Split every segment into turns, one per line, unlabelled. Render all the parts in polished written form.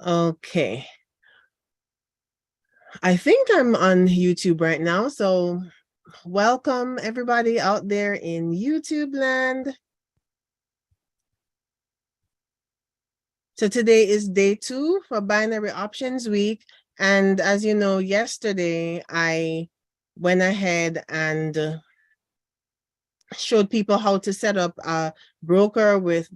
Okay. I think I'm on YouTube right now. So welcome everybody out there in YouTube land. So today is day 2 for Binary Options Week. And as you know, yesterday I went ahead and showed people how to set up a broker with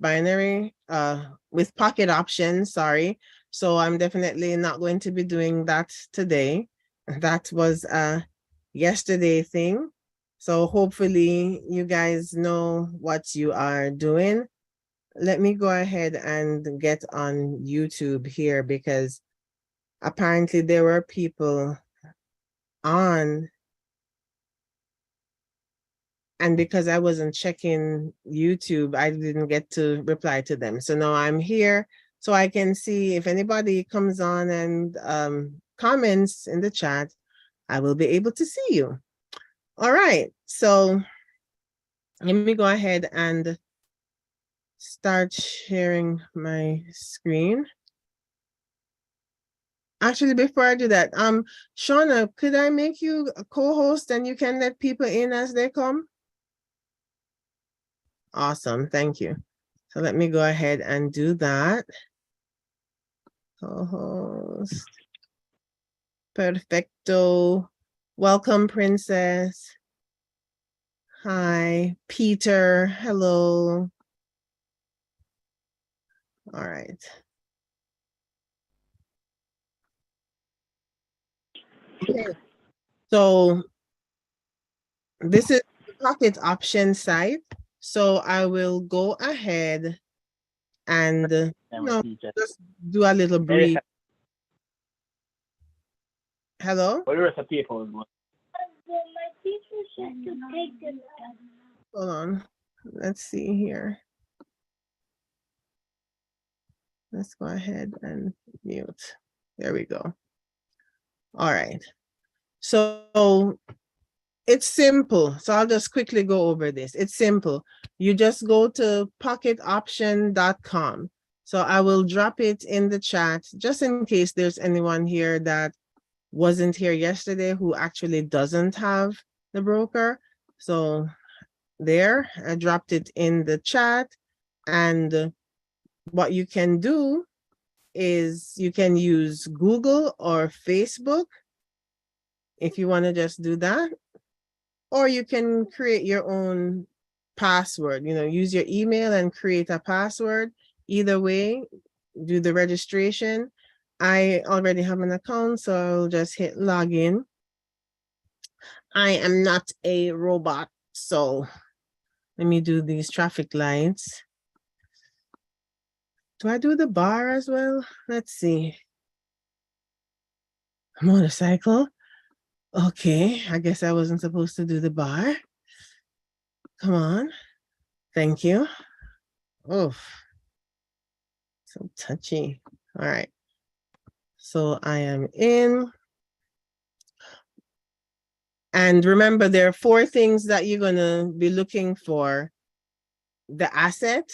with pocket options, sorry. So I'm definitely not going to be doing that today. That was a yesterday thing. So hopefully you guys know what you are doing. Let me go ahead and get on YouTube here because apparently there were people on, and because I wasn't checking YouTube, I didn't get to reply to them. So now I'm here so I can see if anybody comes on and comments in the chat, I will be able to see you. All right, so let me go ahead and start sharing my screen. Actually, before I do that, Shauna, could I make you a co-host and you can let people in as they come? Awesome, thank you. So let me go ahead and do that. Co-host. Perfecto. Welcome, Princess. Hi, Peter. Hello. All right. Okay. So this is the pocket option site. So I will go ahead and just do a little brief. Hello? Hold on. Let's see here. Let's go ahead and mute. There we go. All right. So it's simple. So I'll just quickly go over this. It's simple. You just go to pocketoption.com. So I will drop it in the chat just in case there's anyone here that wasn't here yesterday who actually doesn't have the broker. So there, I dropped it in the chat. And what you can do is you can use Google or Facebook if you want to just do that. Or you can create your own password, use your email and create a password. Either way, do the registration. I already have an account, so I'll just hit login. I am not a robot, so let me do these traffic lights. Do I do the bar as well? Let's see. Motorcycle. Okay, I guess I wasn't supposed to do the bar. Come on. Thank you. Oh, so touchy. All right. So I am in. And remember, there are 4 things that you're going to be looking for. The asset,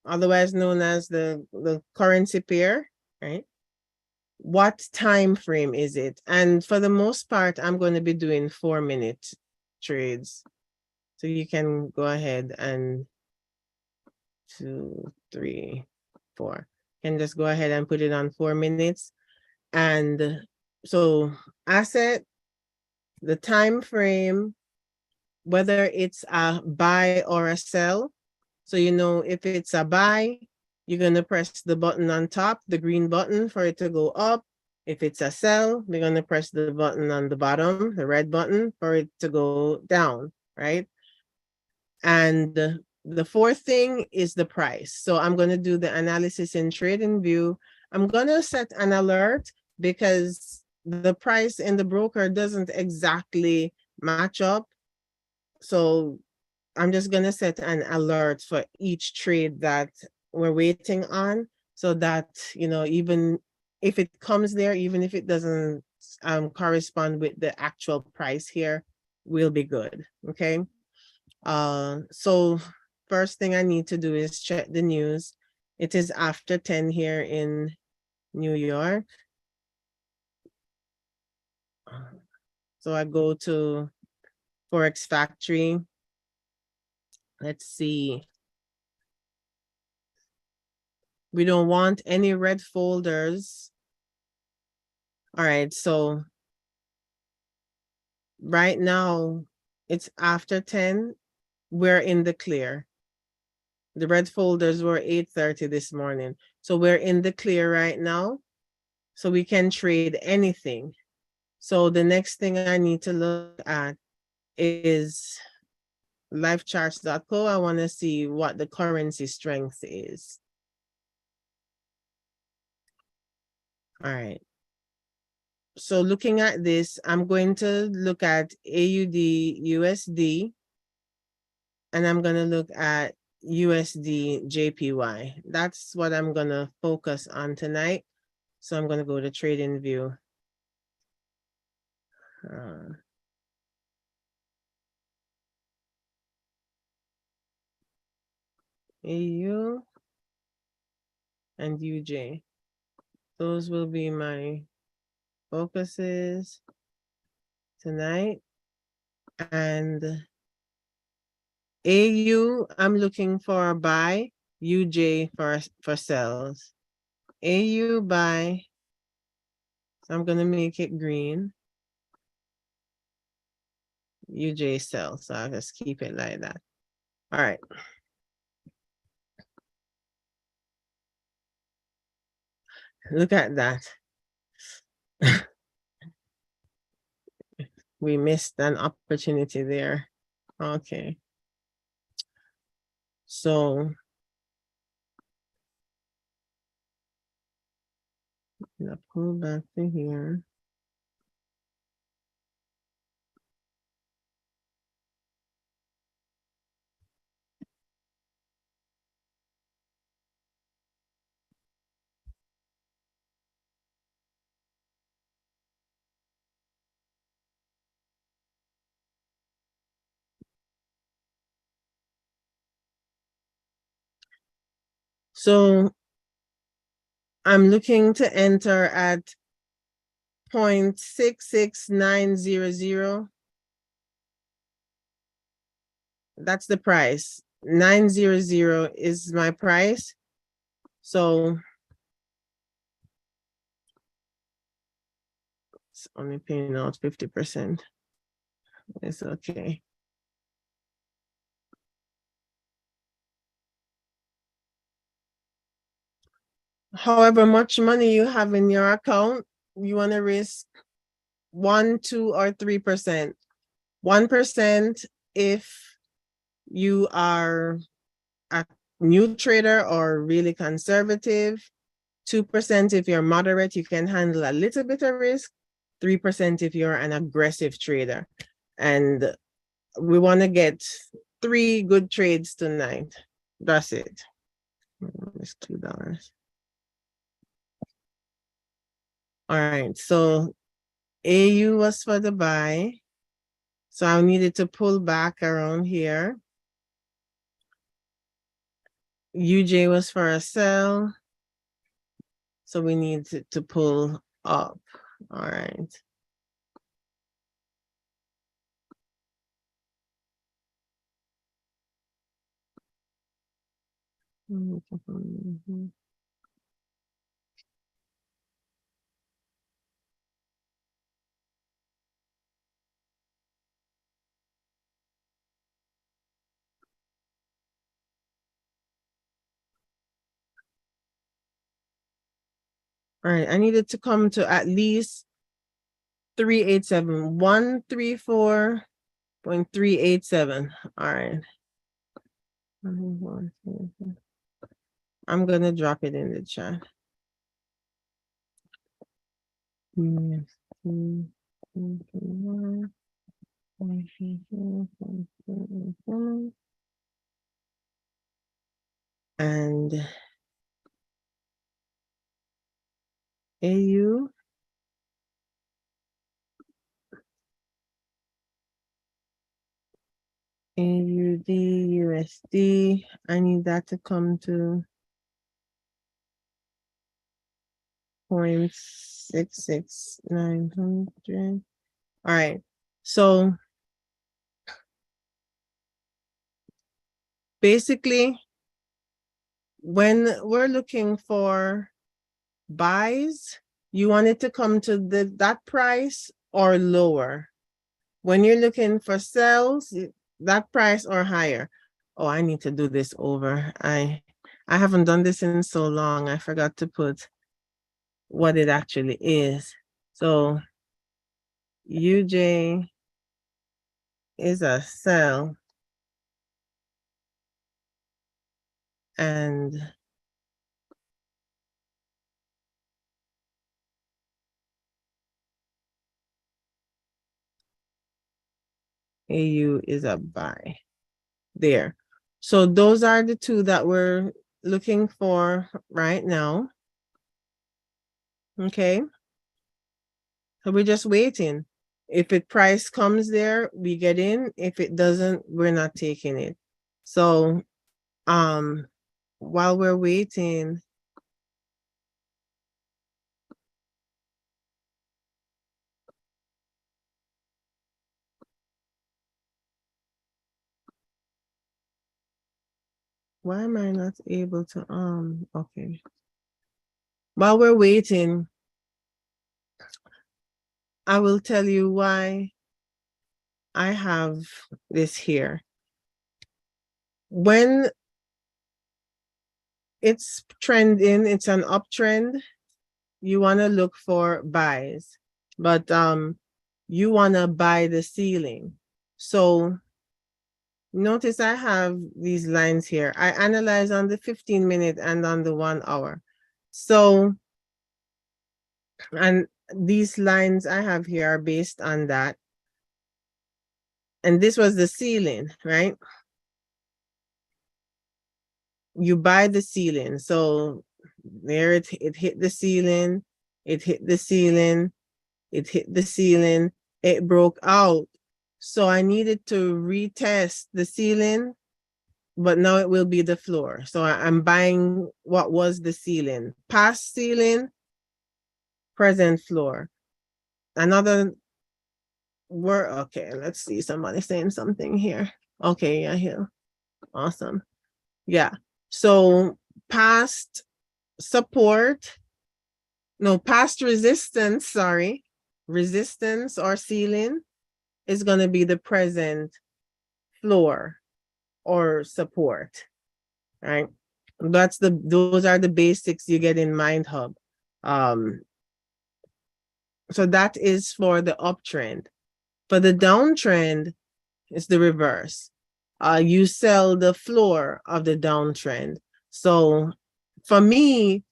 otherwise known as the currency pair, right? What time frame is it? And for the most part, I'm going to be doing 4-minute trades. So you can go ahead and 2, 3, 4. You can just go ahead and put it on 4 minutes. And so asset, the time frame, whether it's a buy or a sell. So if it's a buy, you're going to press the button on top, the green button, for it to go up. If it's a sell, we're going to press the button on the bottom, the red button, for it to go down, right? And the 4th thing is the price. So I'm going to do the analysis in TradingView. I'm going to set an alert because the price in the broker doesn't exactly match up. So I'm just going to set an alert for each trade that we're waiting on, so that, even if it comes there, even if it doesn't correspond with the actual price here, we'll be good. Okay. So first thing I need to do is check the news. It is after 10 here in New York. So I go to Forex Factory. Let's see. We don't want any red folders. All right, so right now it's after 10. We're in the clear. The red folders were 8:30 this morning. So we're in the clear right now. So we can trade anything. So the next thing I need to look at is livecharts.co. I want to see what the currency strength is. All right. So looking at this, I'm going to look at AUD USD, and I'm going to look at USD JPY. That's what I'm going to focus on tonight. So I'm going to go to trading view. AU and UJ. Those will be my focuses tonight. And AU, I'm looking for a buy, UJ for sells. AU buy, so I'm gonna make it green. UJ sell, so I'll just keep it like that. All right. Look at that. We missed an opportunity there. Okay. So I'll pull back to here. So I'm looking to enter at 0.66900. That's the price. 900 is my price. So it's only paying out 50%. It's okay. However much money you have in your account, you want to risk 1, 2, or 3%. 1% if you are a new trader or really conservative. 2% if you're moderate, you can handle a little bit of risk. 3% if you're an aggressive trader. And we want to get 3 good trades tonight. That's it. It's $2. All right, so AU was for the buy. So I needed to pull back around here. UJ was for a sell. So we need to pull up. All right. All right, I needed to come to at least 387. 134.387. All right. I'm gonna drop it in the chat. And AU. AUD, USD. I need that to come to 0.66900. All right. So basically, when we're looking for buys, you want it to come to that price or lower. When you're looking for sells, that price or higher. Oh, I need to do this over. I haven't done this in so long. I forgot to put what it actually is. So UJ is a sell and AU is a buy. There. So those are the two that we're looking for right now. Okay. So we're just waiting. If it price comes there, we get in. If it doesn't, we're not taking it. So while we're waiting, why am I not able to okay. While we're waiting, I will tell you why I have this here. When it's trending, it's an uptrend, you want to look for buys, but you want to buy the ceiling. So notice I have these lines here. I analyze on the 15-minute and on the 1 hour. So, and these lines I have here are based on that. And this was the ceiling, right? You buy the ceiling. So there it hit the ceiling, it hit the ceiling, it hit the ceiling, it broke out. So I needed to retest the ceiling, but now it will be the floor. So I'm buying what was the ceiling. Past ceiling, present floor. Another word, okay, let's see, somebody saying something here. Okay, yeah, here. Awesome. Yeah. So past support, no, past resistance, sorry, resistance or ceiling is going to be the present floor or support, right? Those are the basics you get in MindHub. So that is for the uptrend. For the downtrend, it's the reverse. You sell the floor of the downtrend. So for me,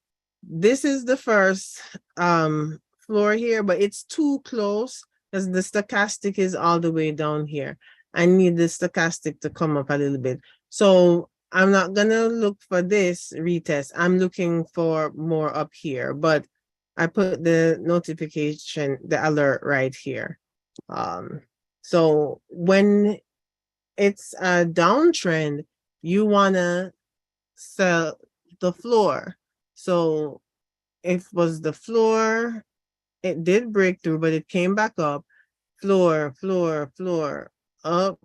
this is the first floor here, but it's too close because the stochastic is all the way down here. I need the stochastic to come up a little bit. So I'm not gonna look for this retest. I'm looking for more up here, but I put the notification, the alert right here. So when it's a downtrend, you wanna sell the floor. So it was the floor, it did break through, but it came back up. Floor, floor, floor, up.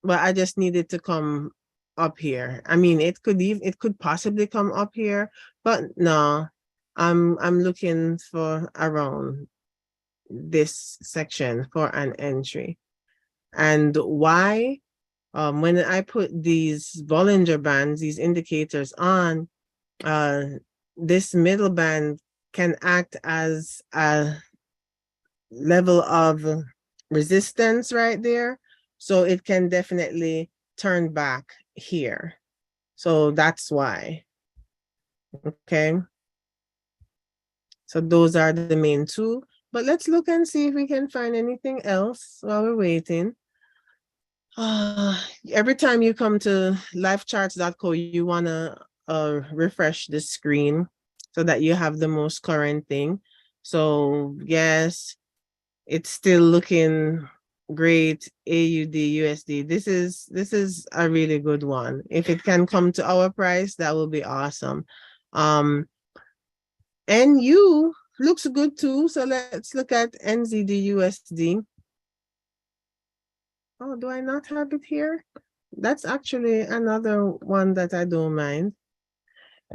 But I just needed to come up here. I mean, it could possibly come up here, but no. I'm looking for around this section for an entry. And why? When I put these Bollinger Bands, these indicators on, this middle band can act as a level of resistance right there. So it can definitely turn back here. So that's why. Okay. So those are the main two. But let's look and see if we can find anything else while we're waiting. Every time you come to livecharts.co, you want to refresh the screen so that you have the most current thing. So yes, it's still looking great. AUD USD. This is a really good one. If it can come to our price, that will be awesome. NU looks good too. So let's look at NZD/USD. Oh, do I not have it here? That's actually another one that I don't mind.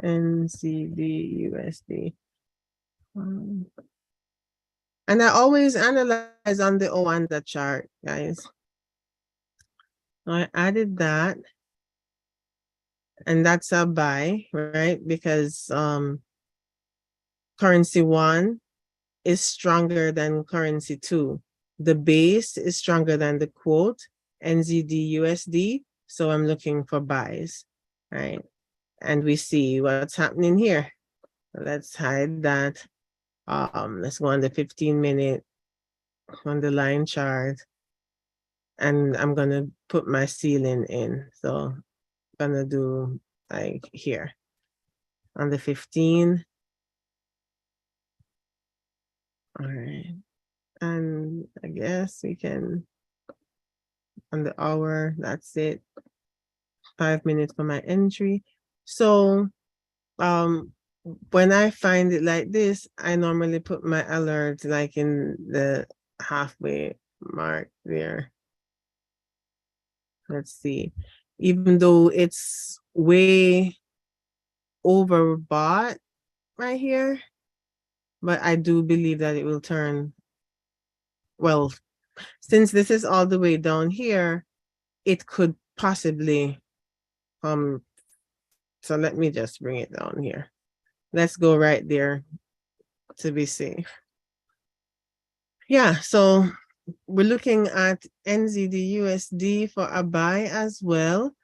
NZD/USD. And I always analyze on the RaineOnTheChart, guys. I added that. And that's a buy, right? Because currency 1 is stronger than currency 2. The base is stronger than the quote, NZD/USD. So I'm looking for buys, right? And we see what's happening here. Let's hide that. Let's go on the 15-minute on the line chart. And I'm gonna put my ceiling in. So I'm gonna do like here on the 15. All right. And I guess we can on the hour, that's it. 5 minutes for my entry. So when I find it like this, I normally put my alert like in the halfway mark there. Let's see. Even though it's way overbought right here, but I do believe that it will turn, well, since this is all the way down here, it could possibly so let me just bring it down here. Let's go right there to be safe. Yeah, so we're looking at NZD/USD for a buy as well.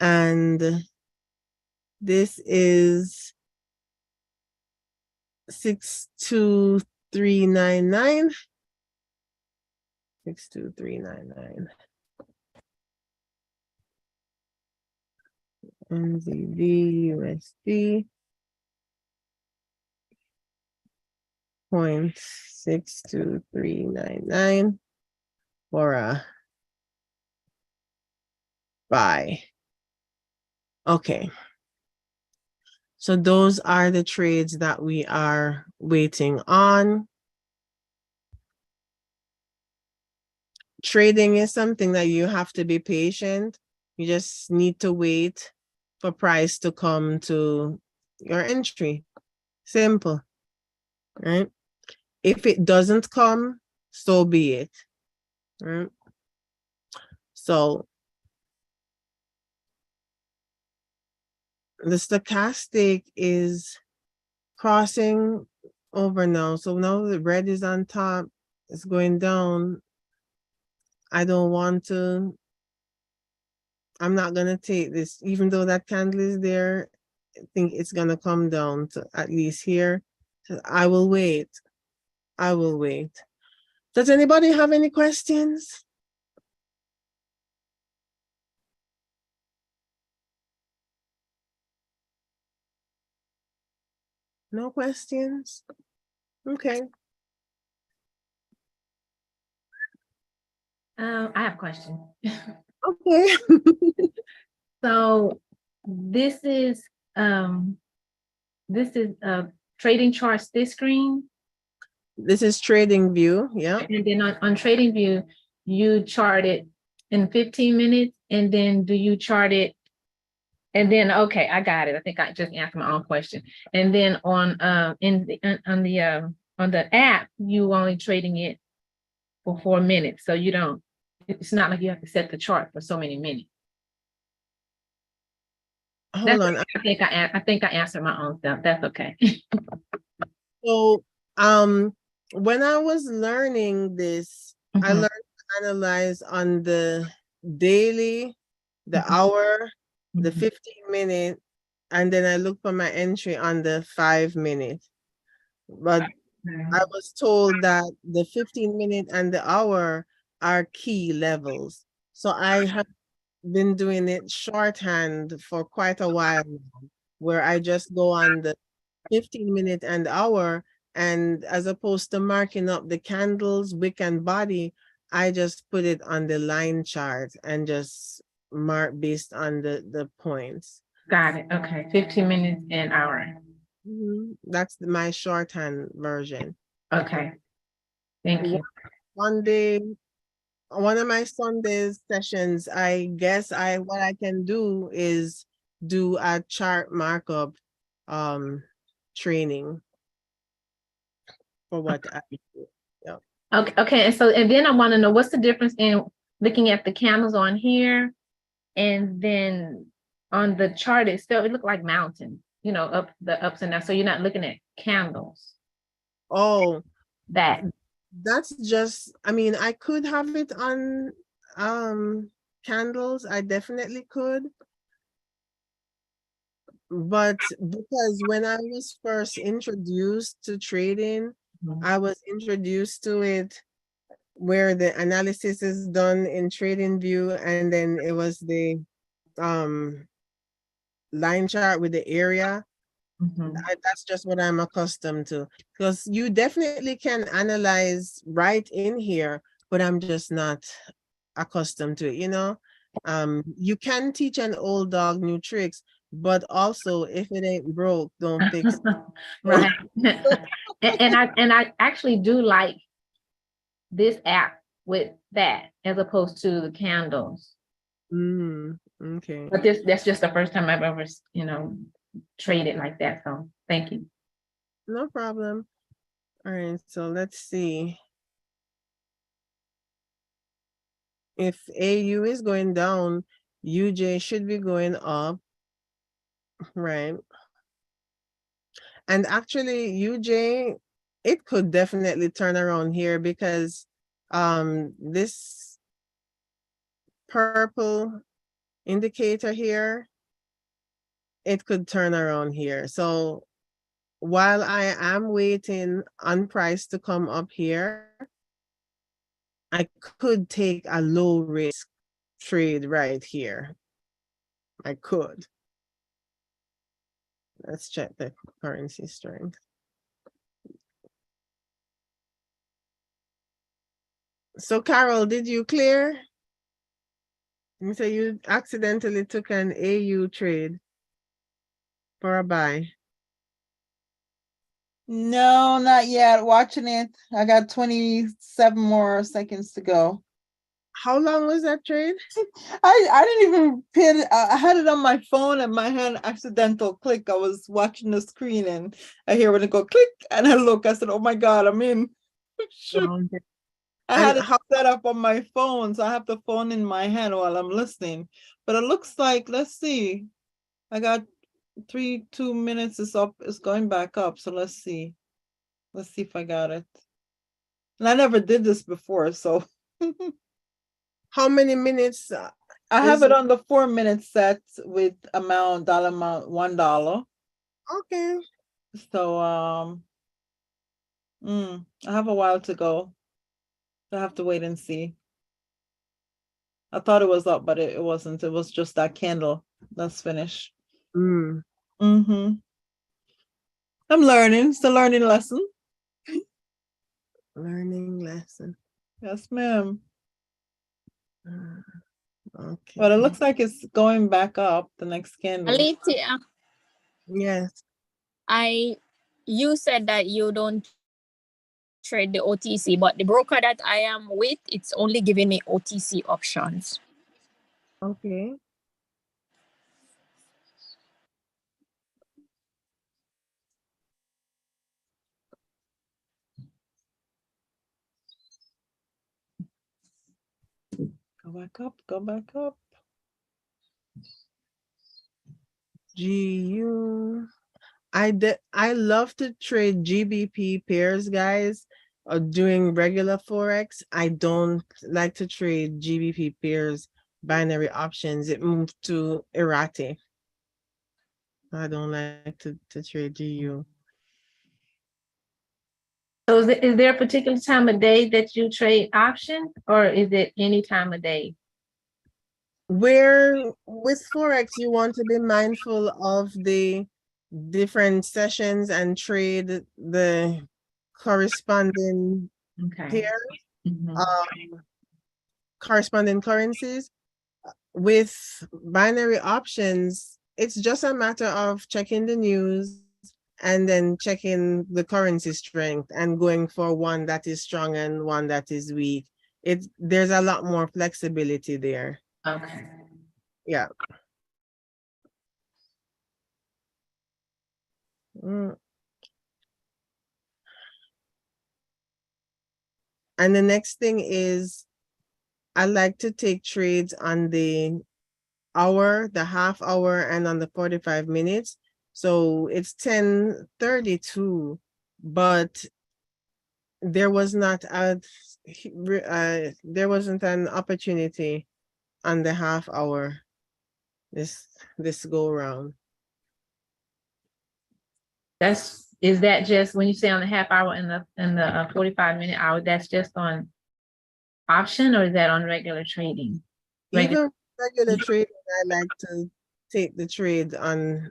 And this is 62399. 62399. NZD/USD 0.62399 for a buy. Okay. So those are the trades that we are waiting on. Trading is something that you have to be patient. You just need to wait for price to come to your entry. Simple, right? If it doesn't come, so be it, right? So the stochastic is crossing over now. So now the red is on top, it's going down. I don't want to, I'm not gonna take this, even though that candle is there, I think it's gonna come down to at least here. So I will wait. I will wait. Does anybody have any questions? No questions? Okay.
I have a question.
Okay.
So this is trading charts this screen.
This is Trading View, yeah.
And then on Trading View, you chart it in 15 minutes, and then do you chart it? And then okay, I got it. I think I just answered my own question. And then on the app, you only trading it for 4 minutes. So you don't, it's not like you have to set the chart for so many minutes.
Hold on.
I think I answered my own stuff. That's okay.
So when I was learning this, I learned to analyze on the daily, the hour, the 15-minute, and then I look for my entry on the 5-minute. But I was told that the 15-minute and the hour are key levels. So I have been doing it shorthand for quite a while now, where I just go on the 15-minute and hour, and as opposed to marking up the candles, wick and body, I just put it on the line chart and just mark based on the points.
Got it. Okay. 15 minutes and hour.
That's my shorthand version.
Okay, thank you.
Sunday, one of my Sundays sessions, I guess what I can do is do a chart markup um training for what I do. Yeah.
Okay, and so, and then I want to know what's the difference in looking at the candles on here and then on the chart itself, it looked like mountains, you know, up the ups and downs. So you're not looking at candles.
Oh,
That.
that's just, I mean, I could have it on candles. I definitely could. But because when I was first introduced to trading, I was introduced to it where the analysis is done in trading view, and then it was the um line chart with the area. That's just what I'm accustomed to, because you definitely can analyze right in here, but I'm just not accustomed to it, you know. You can teach an old dog new tricks, but also if it ain't broke, don't fix it.
Right. And I actually do like this app with that as opposed to the candles.
Okay.
But that's just the first time I've ever, you know, traded like that. So thank you.
No problem. All right, so let's see. If AU is going down, UJ should be going up, right? And actually, UJ, it could definitely turn around here because this purple indicator here, it could turn around here. So while I am waiting on price to come up here, I could take a low risk trade right here. I could. Let's check the currency strength. So Carol, did you clear? You say you accidentally took an AU trade for a buy.
No, not yet. Watching it. I got 27 more seconds to go.
How long was that trade?
I didn't even pin it. I had it on my phone and my hand accidental click. I was watching the screen and I hear when it go click and I look. I said, "Oh my God, I'm in." I had
And
it set up on my phone, so I have the phone in my hand while I'm listening. But it looks like, let's see. I got 2 minutes is up, it's going back up. So let's see. Let's see if I got it. And I never did this before, so
how many minutes?
I have it on the 4 minute set with dollar amount $1.
Okay.
So I have a while to go. I have to wait and see. I thought it was up, but it wasn't. It was just that candle. Let's finish. I'm learning. It's a learning lesson.
Learning lesson.
Yes, ma'am.
Okay.
But it looks like it's going back up the next candle.
Alicia,
Yes.
you said that you don't trade the OTC, but the broker that I am with, it's only giving me OTC options.
Okay.
Go back up, go back up.
GU. I love to trade GBP pairs, guys, doing regular Forex. I don't like to trade GBP pairs binary options. It moved to erratic. I don't like to trade GU.
So is there a particular time of day that you trade option or is it any time of day?
Where with Forex, you want to be mindful of the different sessions and trade the corresponding pairs, corresponding currencies. With binary options, it's just a matter of checking the news, and then checking the currency strength and going for one that is strong and one that is weak. There's a lot more flexibility there.
Okay.
Yeah. Mm. And the next thing is I like to take trades on the hour, the half hour, and on the 45 minutes. So it's 10:32, but there was not there wasn't an opportunity on the half hour this go round.
Is that just when you say on the half hour and the 45-minute hour, that's just on option, or is that on regular trading?
Even regular trading, I like to take the trade on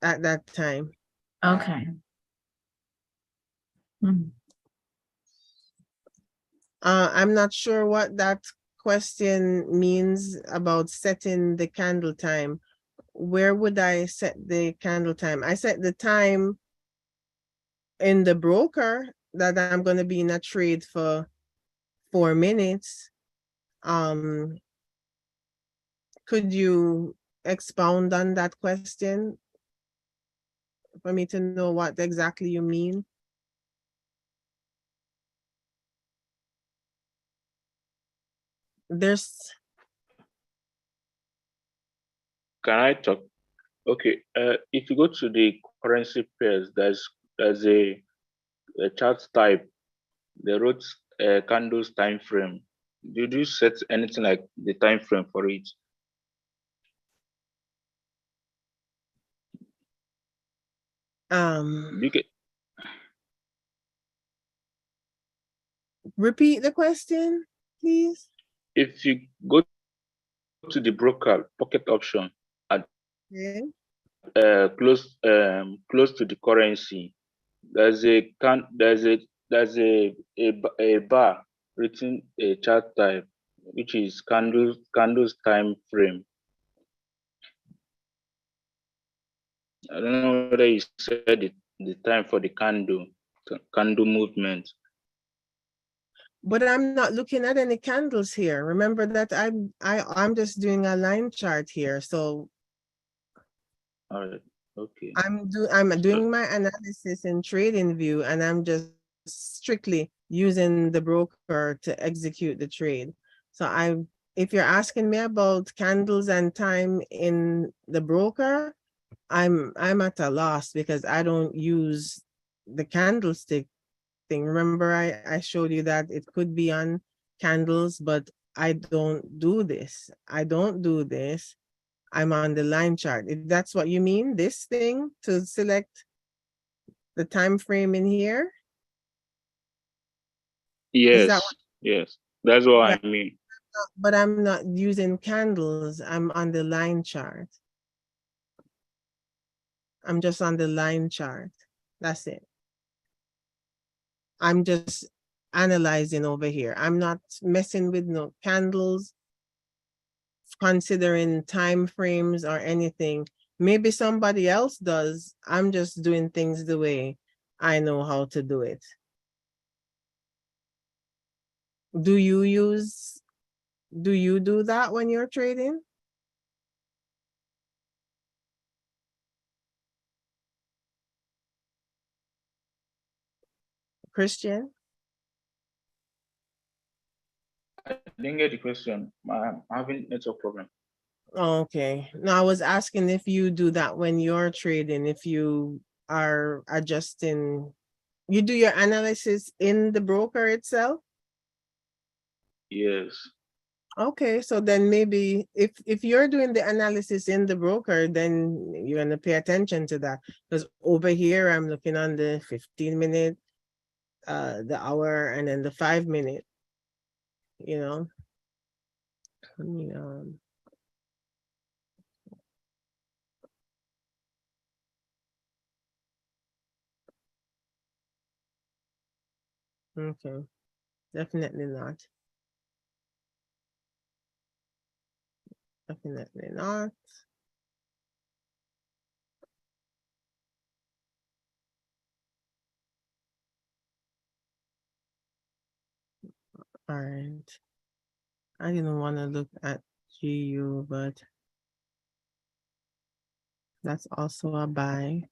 at that time.
Okay. Mhm.
I'm not sure what that question means about setting the candle time. Where would I set the candle time? I set the time in the broker that I'm going to be in a trade for 4 minutes. Um, could you expound on that question for me to know what exactly you mean? There's
Can I talk? Okay. If you go to the currency pairs, there's a chart type. They wrote candles time frame. Did you set anything like the time frame for it? You can,
repeat the question, please.
if you go to the broker pocket option at
Okay.
close to the currency, there's a bar written a chart type, which is candles time frame. I don't know whether you said the time for the candle movement.
But I'm not looking at any candles here. Remember that I'm just doing a line chart here. So
All right. Okay.
I'm
So
doing my analysis in trading view, and I'm just strictly using the broker to execute the trade. So if you're asking me about candles and time in the broker, I'm at a loss because I don't use the candlestick thing. Remember, I showed you that it could be on candles, but I don't do this. I don't do this. I'm on the line chart. If that's what you mean, this thing to select the time frame in here, is that what?
yes, that's what
Yeah,
I mean.
but I'm not using candles. I'm on the line chart. I'm just on the line chart. That's it. I'm just analyzing over here. I'm not messing with no candles, considering time frames or anything. Maybe somebody else does. I'm just doing things the way I know how to do it. Do you do that when you're trading? Christian?
I didn't get the question. I'm having network problem.
Okay. No, I was asking if you do that when you're trading, if you are adjusting, you do your analysis in the broker itself?
Yes.
Okay, so then maybe if you're doing the analysis in the broker, then you're gonna pay attention to that. Because over here, I'm looking on the 15-minute, the hour, and then the 5-minute, you know. Let me, okay, definitely not. Definitely not. All right. I didn't want to look at GU, but that's also a buy.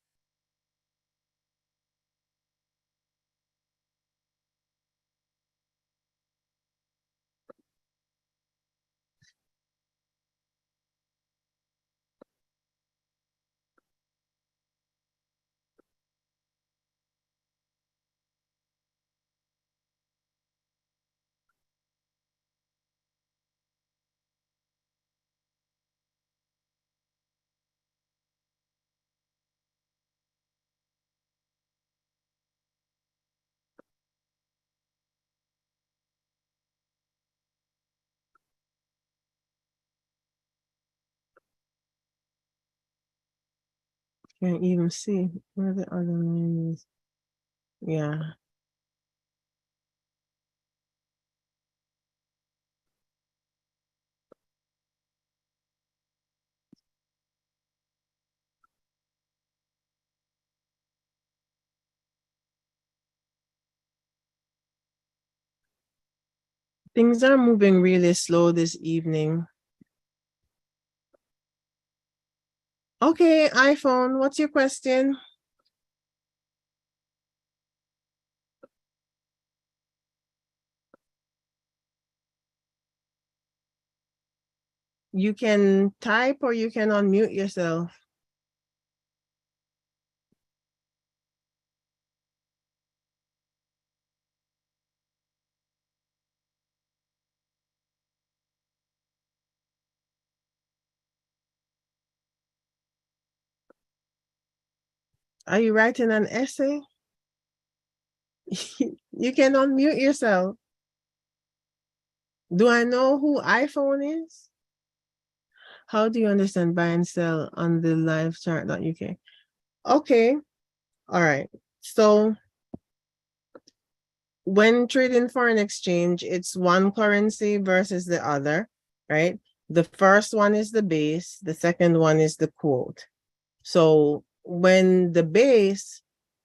Can't even see where the other line is. Yeah. Things are moving really slow this evening. Okay, iPhone, what's your question? You can type or you can unmute yourself. Are you writing an essay? You can unmute yourself. Do I know who iPhone is? How do you understand buy and sell on the live chart.uk? Okay, all right. So when trading foreign exchange, it's one currency versus the other, right? The first one is the base, the second one is the quote. So when the base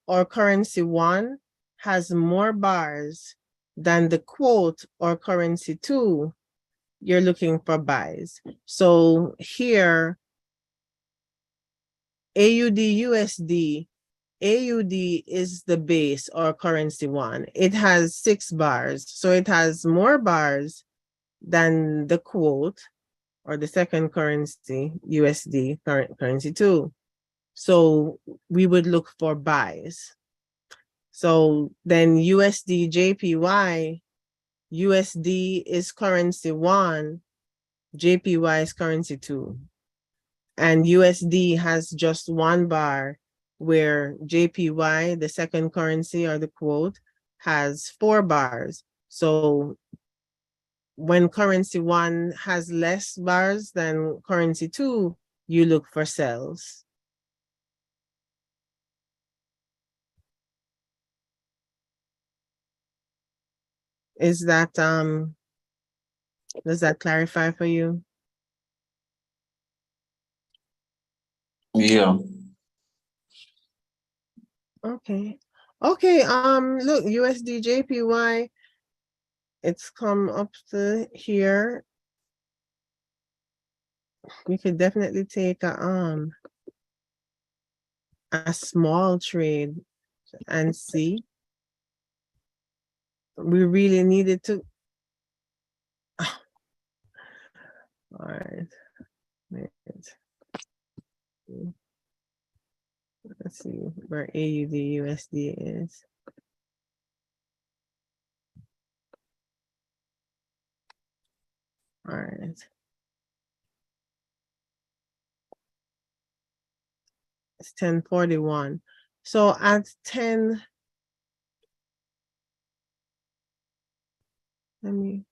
or currency one has more bars than the quote or currency two, you're looking for buys. So here, AUD USD, AUD is the base or currency one. It has 6 bars. So it has more bars than the quote or the second currency, USD currency two. So we would look for buys. So then USD JPY, USD is currency one, JPY is currency two. And USD has just one bar where JPY, the second currency or the quote, has 4 bars. So when currency one has less bars than currency two, you look for sells. Is that does that clarify for you?
Yeah.
Okay. Okay, look, USD JPY, it's come up to here. We could definitely take a small trade and see. We really needed to. All right. Let's see where AUD USD is. All right. It's 10:41. So at 10, let me.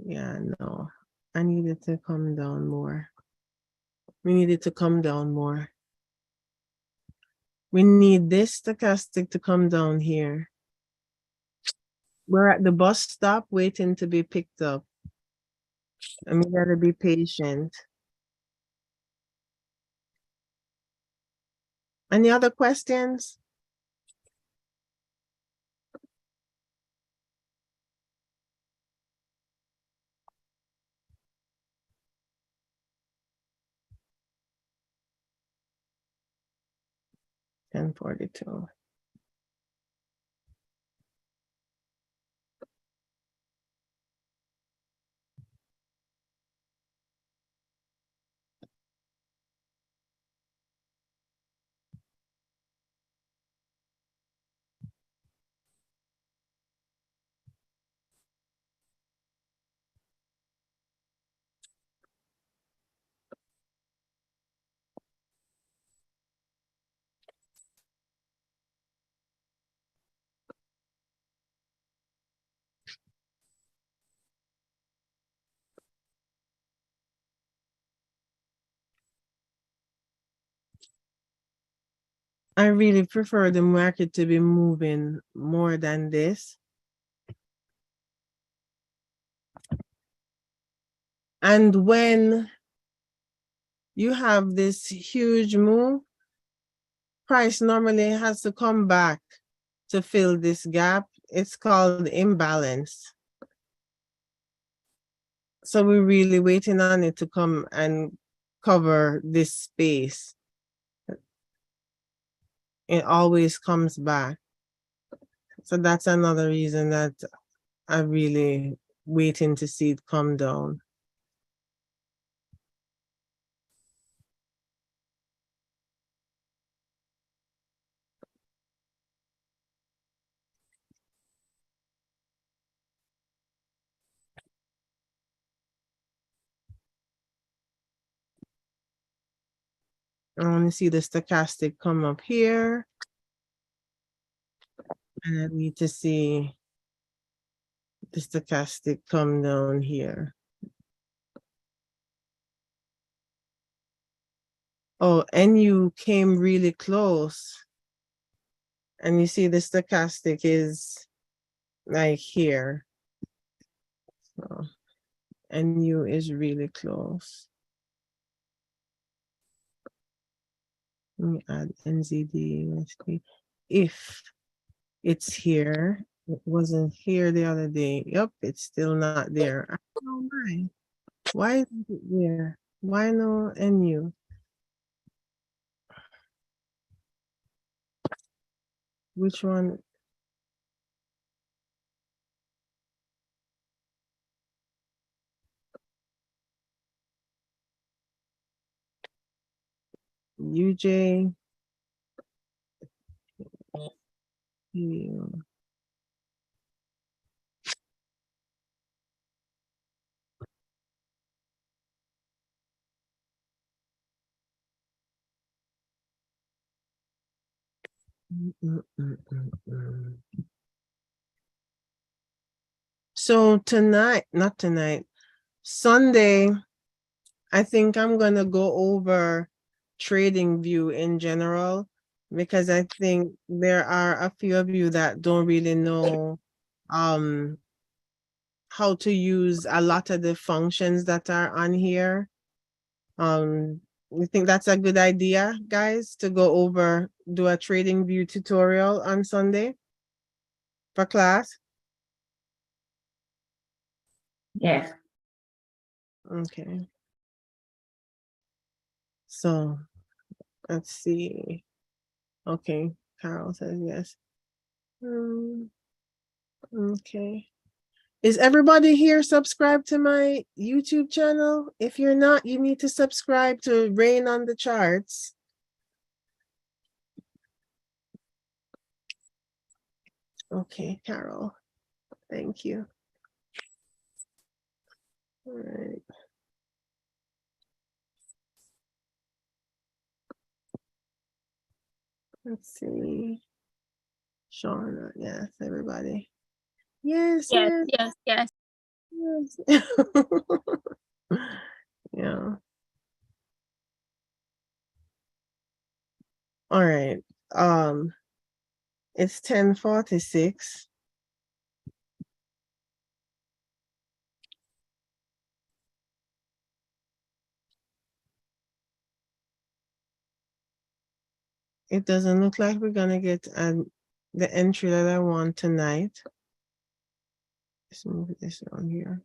Yeah, no. I needed to come down more. We needed to come down more. We need this stochastic to come down here. We're at the bus stop waiting to be picked up. And we gotta be patient. Any other questions? $10.42. I really prefer the market to be moving more than this. And when you have this huge move, price normally has to come back to fill this gap. It's called imbalance. So we're really waiting on it to come and cover this space. It always comes back. So that's another reason that I'm really waiting to see it come down. I want to see the stochastic come up here. And I need to see the stochastic come down here. Oh, NU came really close. And you see the stochastic is like here. So NU is really close. Let me add NZD. Let's see. If it's here, it wasn't here the other day. Yep, it's still not there. I don't know why. Why isn't it there? Why no NU? Which one? UJ. U. So tonight, not tonight, Sunday, I think I'm gonna go over trading view in general because I think there are a few of you that don't really know how to use a lot of the functions that are on here. We think that's a good idea, guys, to go over, do a trading view tutorial on Sunday for class.
Yes.
Okay. So let's see. Okay, Carol says yes. Okay. Is everybody here subscribed to my YouTube channel? If you're not, you need to subscribe to Rain on the Charts. Okay, Carol. Thank you. All right. Let's see. Shauna, yes, everybody. Yes,
Yes,
yes,
yes, yes.
yes. Yeah. All right. It's 10:46. it doesn't look like we're gonna get the entry that I want tonight. Let's move this on here.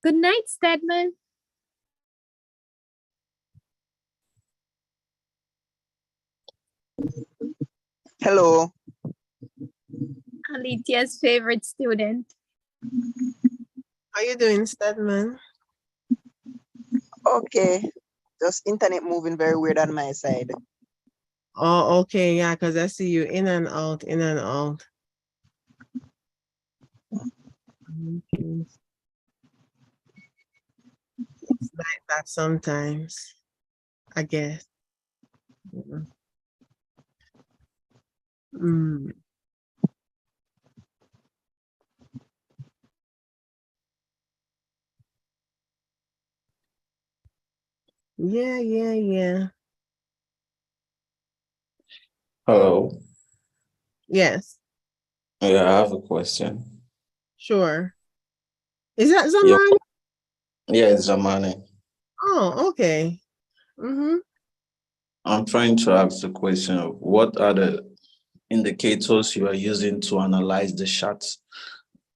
Good night, Stedman.
Hello.
Alitia's favorite student.
How you doing, Stedman?
Okay. Just internet moving very weird on my side.
Oh, okay, yeah, because I see you in and out, in and out. Okay. It's like that sometimes, I guess. Yeah. Mm. Yeah, yeah, yeah.
Hello.
Yes,
Yeah, I have a question.
sure. Is that
Yeah,
Zamani?
yeah, it's Zamani.
Oh, okay. Mm-hmm.
I'm trying to ask the question of what are the indicators you are using to analyze the charts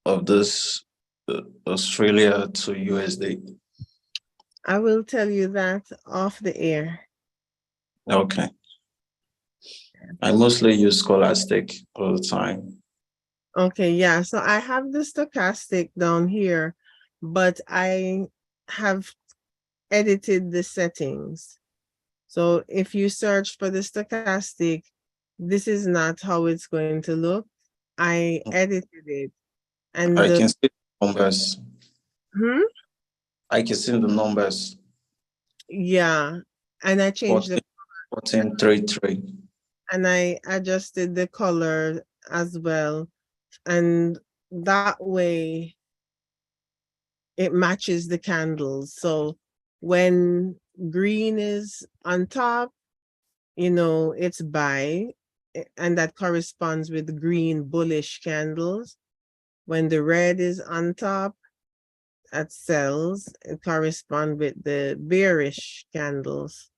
of this Australia to USD?
I will tell you that off the air.
Okay. I mostly use Scholastic all the time.
Okay, yeah. So I have the stochastic down here, but I have edited the settings. So if you search for the stochastic, this is not how it's going to look. I edited it, and
I can see the numbers.
Hmm?
I can see the numbers.
Yeah, and I changed
14,
the
1433.
and I adjusted the color as well, and that way it matches the candles. So when green is on top, it's buy, and that corresponds with green bullish candles. When the red is on top, at sells, it correspond with the bearish candles.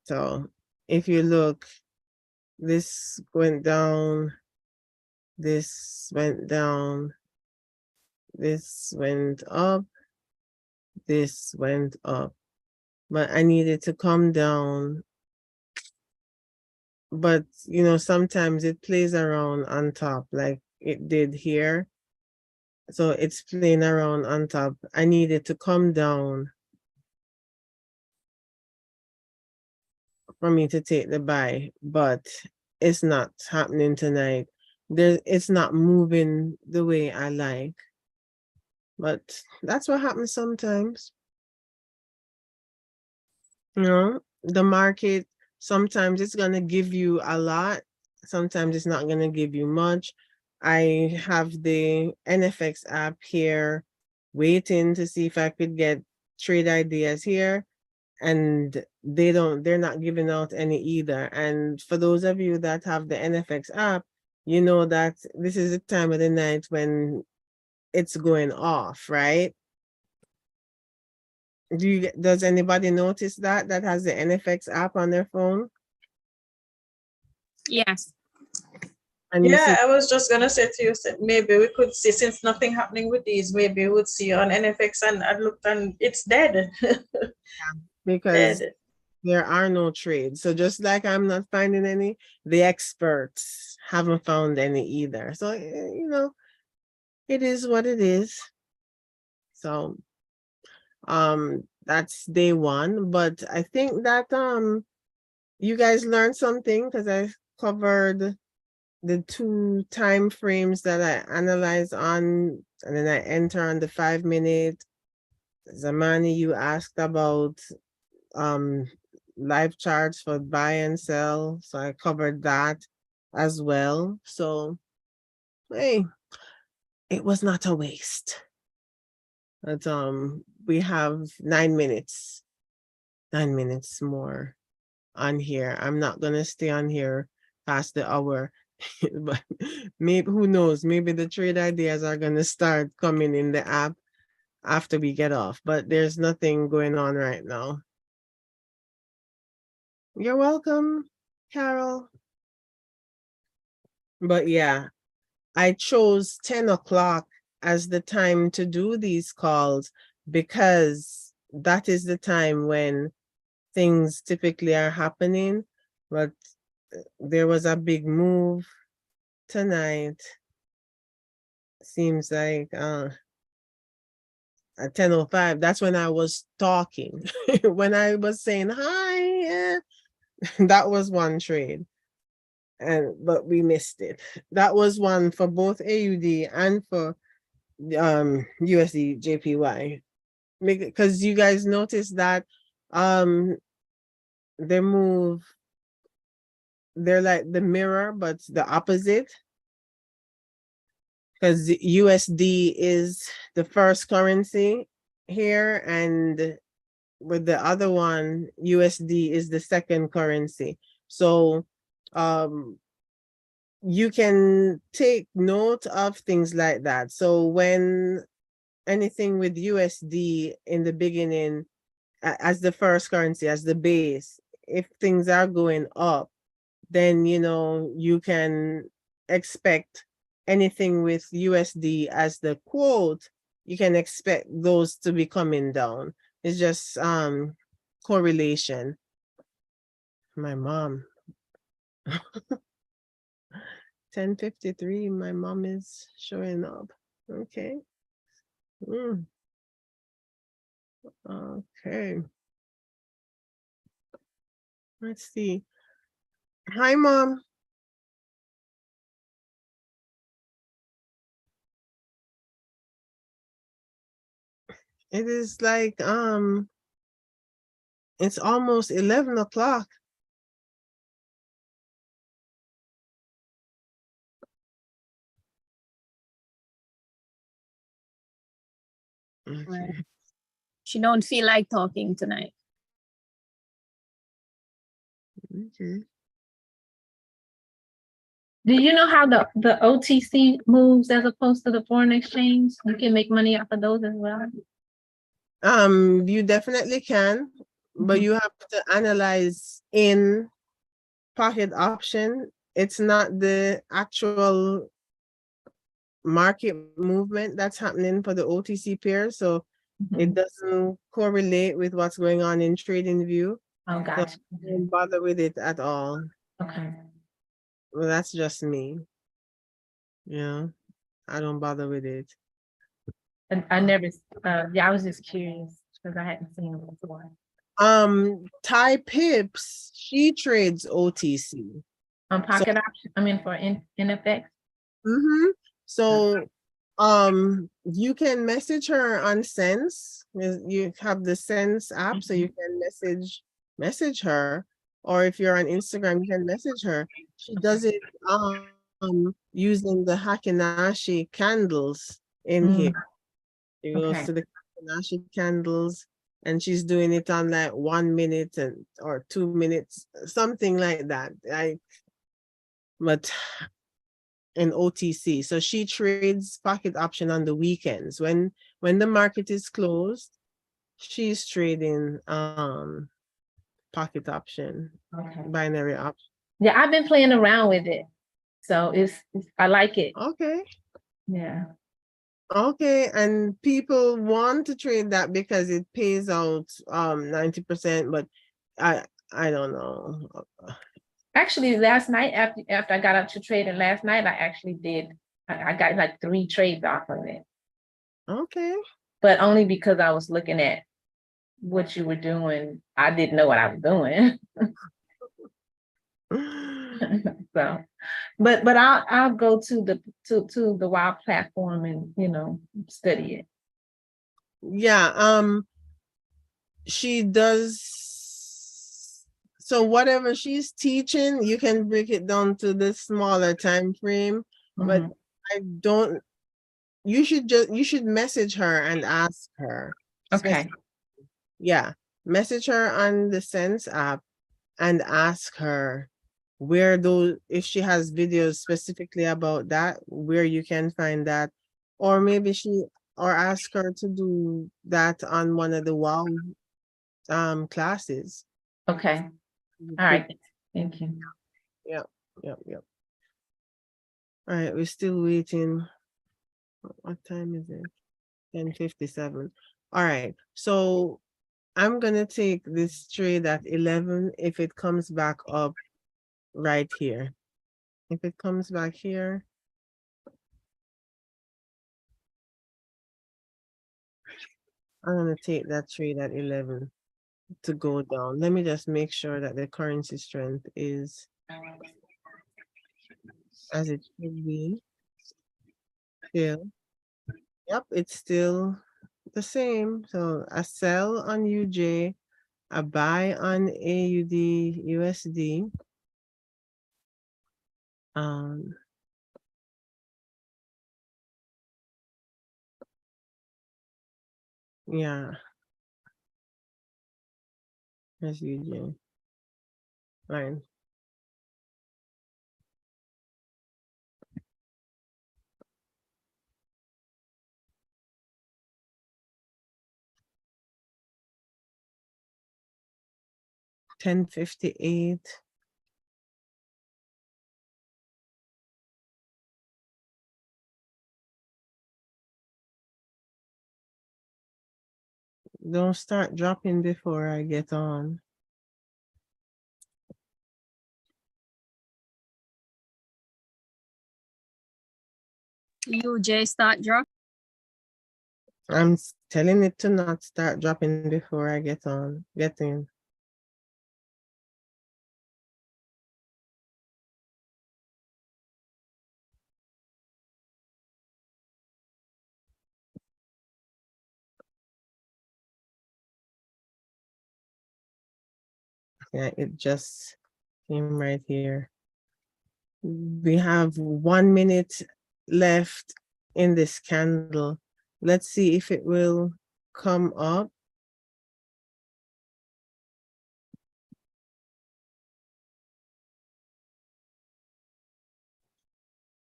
So if you look, this went down, this went down, this went up, this went up. But I needed to come down. But sometimes it plays around on top like it did here. So it's playing around on top. I needed to come down for me to take the buy, but it's not happening tonight. It's not moving the way I like. But that's what happens sometimes. The market, sometimes it's gonna give you a lot, sometimes it's not gonna give you much. I have the NFX app here waiting to see if I could get trade ideas here, and they're not giving out any either. And for those of you that have the NFX app, you know that this is the time of the night when it's going off, right? Does anybody notice that has the NFX app on their phone?
Yes.
And you see,
Yeah, I was just gonna say to you, maybe we could see, since nothing happening with these, maybe we would see on NFX, and I looked and it's dead.
because
Dead.
there are no trades. So just like I'm not finding any, the experts haven't found any either. So, it is what it is. So, that's day one. But I think that you guys learned something because I covered the 2 time frames that I analyze on, and then I enter on the 5-minute. Zamani, you asked about live charts for buy and sell, so I covered that as well. So hey, it was not a waste. But we have 9 minutes more on here. I'm not gonna stay on here past the hour. But maybe, who knows, maybe the trade ideas are gonna start coming in the app after we get off, but there's nothing going on right now. You're welcome, Carol. But yeah, I chose 10 o'clock as the time to do these calls because that is the time when things typically are happening. But there was a big move tonight. Seems like at 10:05, that's when I was talking. When I was saying hi, that was one trade. But we missed it. That was one for both AUD and for USD JPY. Because you guys noticed that they move, they're like the mirror, but the opposite. Because USD is the first currency here, and with the other one, USD is the second currency. So you can take note of things like that. So when anything with USD in the beginning, as the first currency, as the base, if things are going up, then you can expect anything with USD as the quote, you can expect those to be coming down. It's just correlation. My mom. 10:53, my mom is showing up. Okay. Okay. Let's see. Hi, Mom. It is like it's almost 11 o'clock. Okay.
She don't feel like talking tonight.
Okay.
Do you know how the OTC moves as opposed to the foreign exchange? You can make money off of those as well.
You definitely can, but
Mhm.
you have to analyze in pocket option. It's not the actual market movement that's happening for the OTC pair, so it
Mhm.
doesn't correlate with what's going on in trading view.
Oh,
So
gotcha.
don't bother with it at all.
Okay.
Well, that's just me. Yeah, I don't bother with it.
And I never, yeah, I was just curious because I hadn't seen them before.
Ty Pips, she trades OTC.
On pocket option, I mean for NFX.
Mm-hmm. So you can message her on Sense. You have the Sense app, so you can message her, or if you're on Instagram, you can message her. She does it using the Hakinashi candles in here. She goes
Okay.
to the Hakinashi candles, and she's doing it on like 1 minute or 2 minutes, something like that. But in OTC. So she trades pocket option on the weekends. When the market is closed, she's trading pocket option,
Okay.
binary option.
Yeah, I've been playing around with it. So I like it.
Okay.
Yeah.
Okay. And people want to trade that because it pays out 90%, but I don't know.
Actually, last night after I got up to trade, and last night I actually did. I got like 3 trades off of it,
Okay.
but only because I was looking at what you were doing. I didn't know what I was doing. So, but I'll go to the WOW platform and study it.
Yeah, she does, so whatever she's teaching, you can break it down to the smaller time frame, but
Mhm.
I don't, you should message her and ask her.
Okay.
Yeah, message her on the Sense app and ask her where those, if she has videos specifically about that, where you can find that, or maybe or ask her to do that on one of the WOW classes.
Okay. All right, thank you.
Yep. All right, we're still waiting. What time is it? 10:57. All right, so I'm gonna take this trade at 11 if it comes back up right here. If it comes back here, I'm gonna take that trade at 11 to go down. Let me just make sure that the currency strength is as it should be. Still, yep, it's still the same. So a sell on UJ, a buy on AUD USD. Yeah, that's UJ. Fine. $10.58. Don't start dropping before I get on.
UJ start drop.
I'm telling it to not start dropping before I get on. Get in. Yeah, it just came right here. We have 1 minute left in this candle. Let's see if it will come up.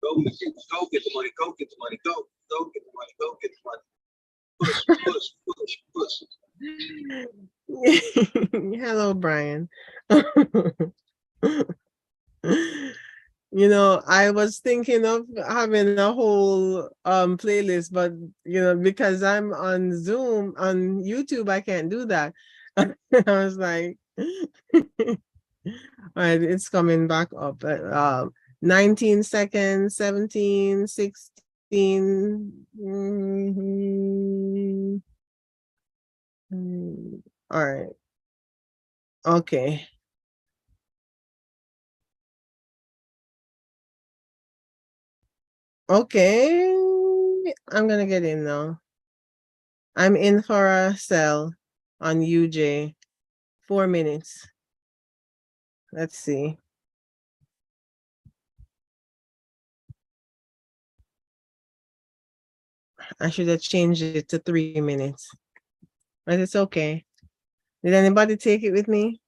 Go get the money, go get the money, go get the money, go get the money. Push.
Hello, Brian. You know, I was thinking of having a whole playlist, but because I'm on Zoom on YouTube, I can't do that. I was like, all right, it's coming back up. 19 seconds, 17, 16. All right. Okay. Okay. I'm gonna get in now. I'm in for a sell on UJ. 4 minutes. Let's see. I should have changed it to 3 minutes. But it's okay. Did anybody take it with me?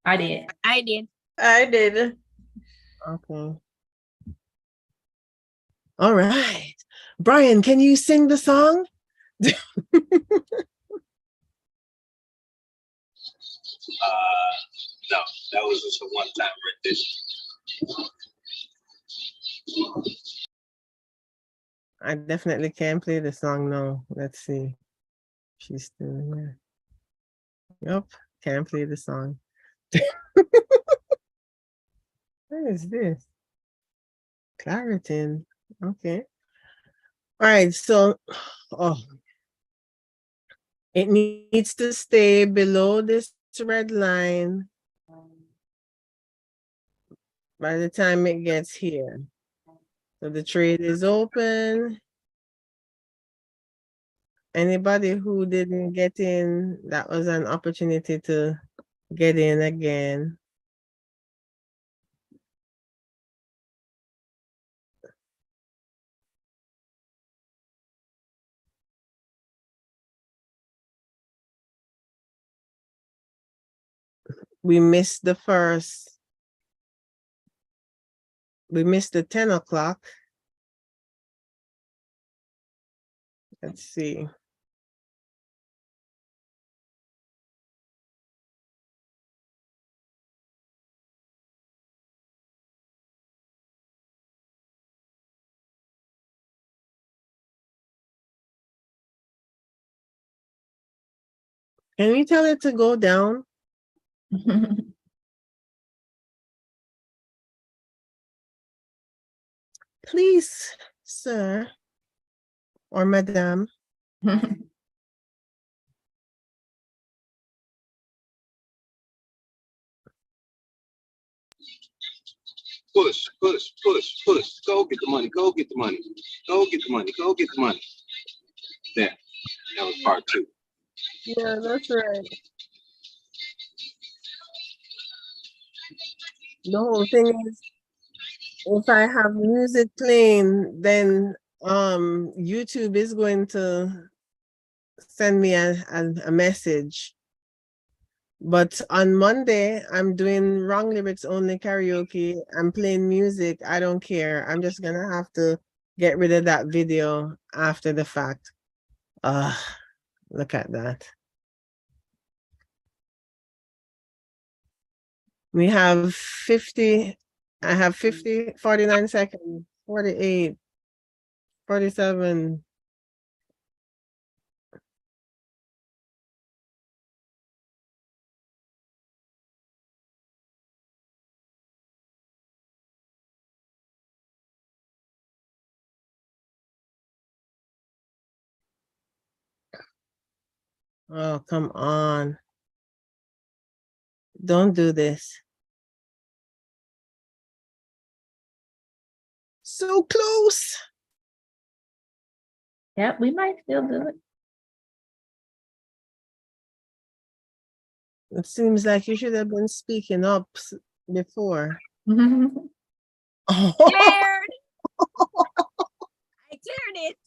I did.
I did.
I did.
Okay. All right. Brian, can you sing the song?
No, that was just a one-time rendition.
I definitely can't play the song now. Let's see. She's still here. Yep, can't play the song. What is this? Claritin. Okay. All right, so it needs to stay below this red line by the time it gets here. So the trade is open. Anybody who didn't get in, that was an opportunity to get in again. We missed the 10 o'clock. Let's see. Can we tell it to go down? Please, sir or madam.
Push, push, push, push. Go get the money. Go get the money. Go get the money. Go get the money. There. That was part 2.
Yeah, that's right. The whole thing is, if I have music playing, then YouTube is going to send me a message. But on Monday, I'm doing wrong lyrics only karaoke. I'm playing music. I don't care. I'm just gonna have to get rid of that video after the fact. Look at that. We have 50, I have 50, 49 seconds, 48, 47. Oh, come on. Don't do this. So close.
Yep, we might still do it.
It seems like you should have been speaking up before.
Cleared. I cleared it.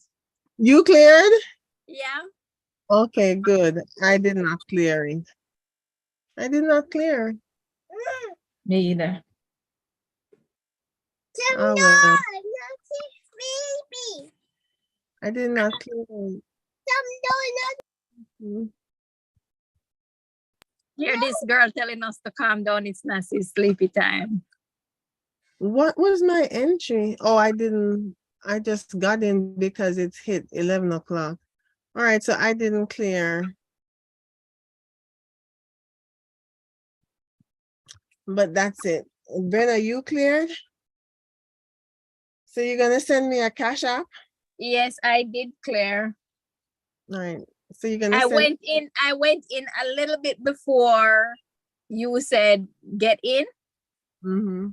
You cleared?
Yeah.
Okay, good. I did not clear it. I did not clear.
Me either.
Oh, well. I did not clear it. Mhm.
Hear this girl telling us to calm down. It's not his sleepy time.
What was my entry? Oh, I didn't. I just got in because it's hit 11 o'clock. All right, so I didn't clear. But that's it. Brenna, you cleared? So you're gonna send me a cash app?
Yes, I did clear.
All right. So you're gonna
I
send
went in a little bit before you said get in,
Mm-hmm.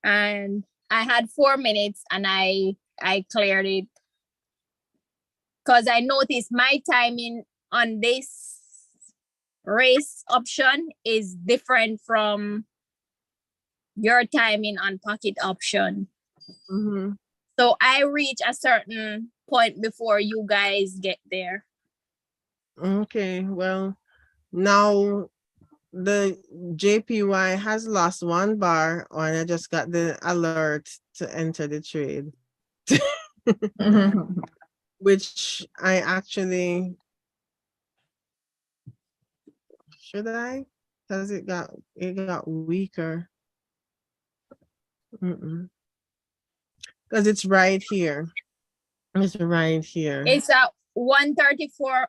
and I had 4 minutes and I cleared it because I noticed my timing on this race option is different from your timing on pocket option.
Mm-hmm.
So I reach a certain point before you guys get there.
Okay, well, now the JPY has lost 1 bar, and I just got the alert to enter the trade. Which I actually, should I? Because it got weaker. Because it's right here. It's right here.
It's at 134,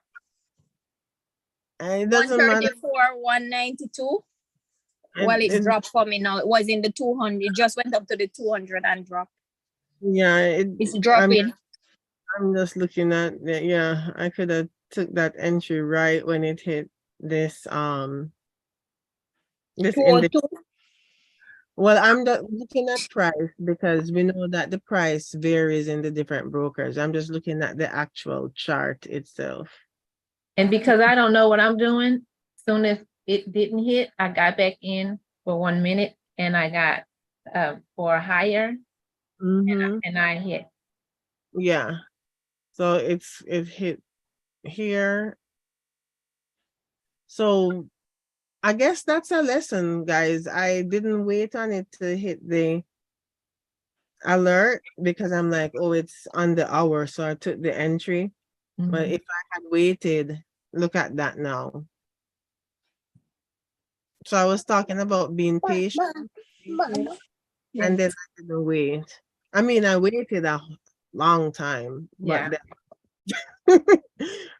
And it doesn't matter.
192. Well, it dropped for me now. It was in the 200. It just went up to the 200 and dropped.
Yeah,
It's dropping.
I'm just looking at it. Yeah, I could have took that entry right when it hit this this index.
202.
Well, I'm just looking at price because we know that the price varies in the different brokers. I'm just looking at the actual chart itself.
And because I don't know what I'm doing, soon as it didn't hit, I got back in for 1 minute and I got for higher and I hit.
Yeah. So it hit here. So I guess that's a lesson, guys. I didn't wait on it to hit the alert because I'm like, oh, it's on the hour. So I took the entry. But if I had waited, look at that now. So I was talking about being patient. And then I didn't wait. I mean, I waited a long time, but
Yeah.
then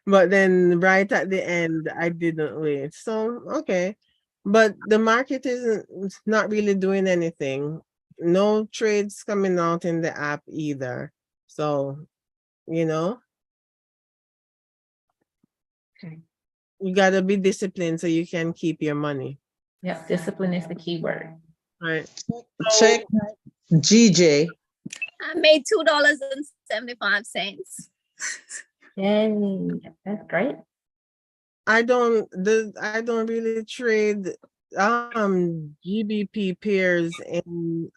But then right at the end, I didn't wait. So, okay. But the market isn't it's not really doing anything. No trades coming out in the app either. So, you know,
Okay.
you gotta be disciplined so you can keep your money.
Yep, discipline is the key word.
Right.
Check GJ.
I made $2.75.
Yay, that's great.
I don't really trade GBP pairs in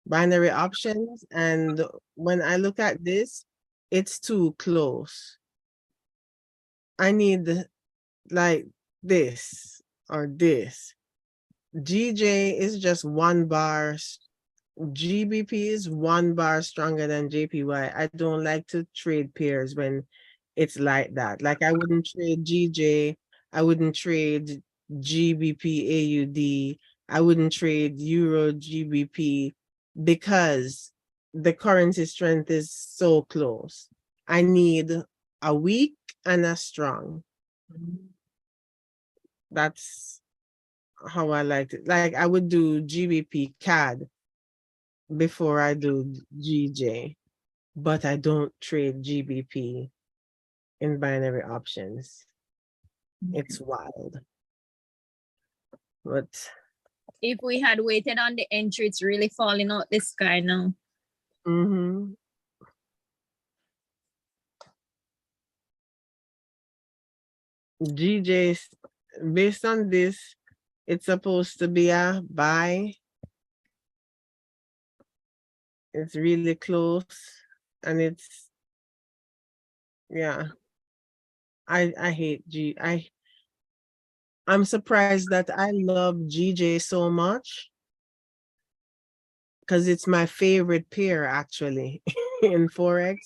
binary options, and when I look at this, it's too close. I need like this or this. GJ is just 1 bar. GBP is 1 bar stronger than JPY. I don't like to trade pairs when it's like that. Like I wouldn't trade GJ. I wouldn't trade GBP AUD. I wouldn't trade Euro GBP because the currency strength is so close. I need a weak and a strong. That's how I liked it. Like I would do GBP CAD before I do GJ, but I don't trade GBP in binary options. It's wild. But
If we had waited on the entry, it's really falling out the sky now.
mm-hmm. GJ, based on this, it's supposed to be a buy. It's really close, and it's yeah. I hate I'm surprised that I love GJ so much because it's my favorite pair actually in Forex,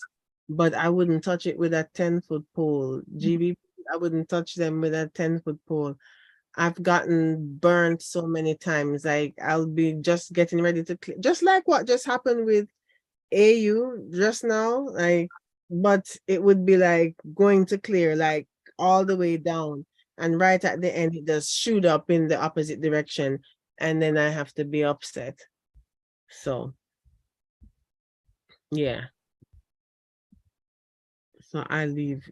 but I wouldn't touch it with a 10-foot pole. GBP, I wouldn't touch them with a 10-foot pole. I've gotten burnt so many times. Like I'll be just getting ready to just like what just happened with AU just now, like, but it would be like going to clear like all the way down, and right at the end it does shoot up in the opposite direction, and then I have to be upset. So yeah. So I leave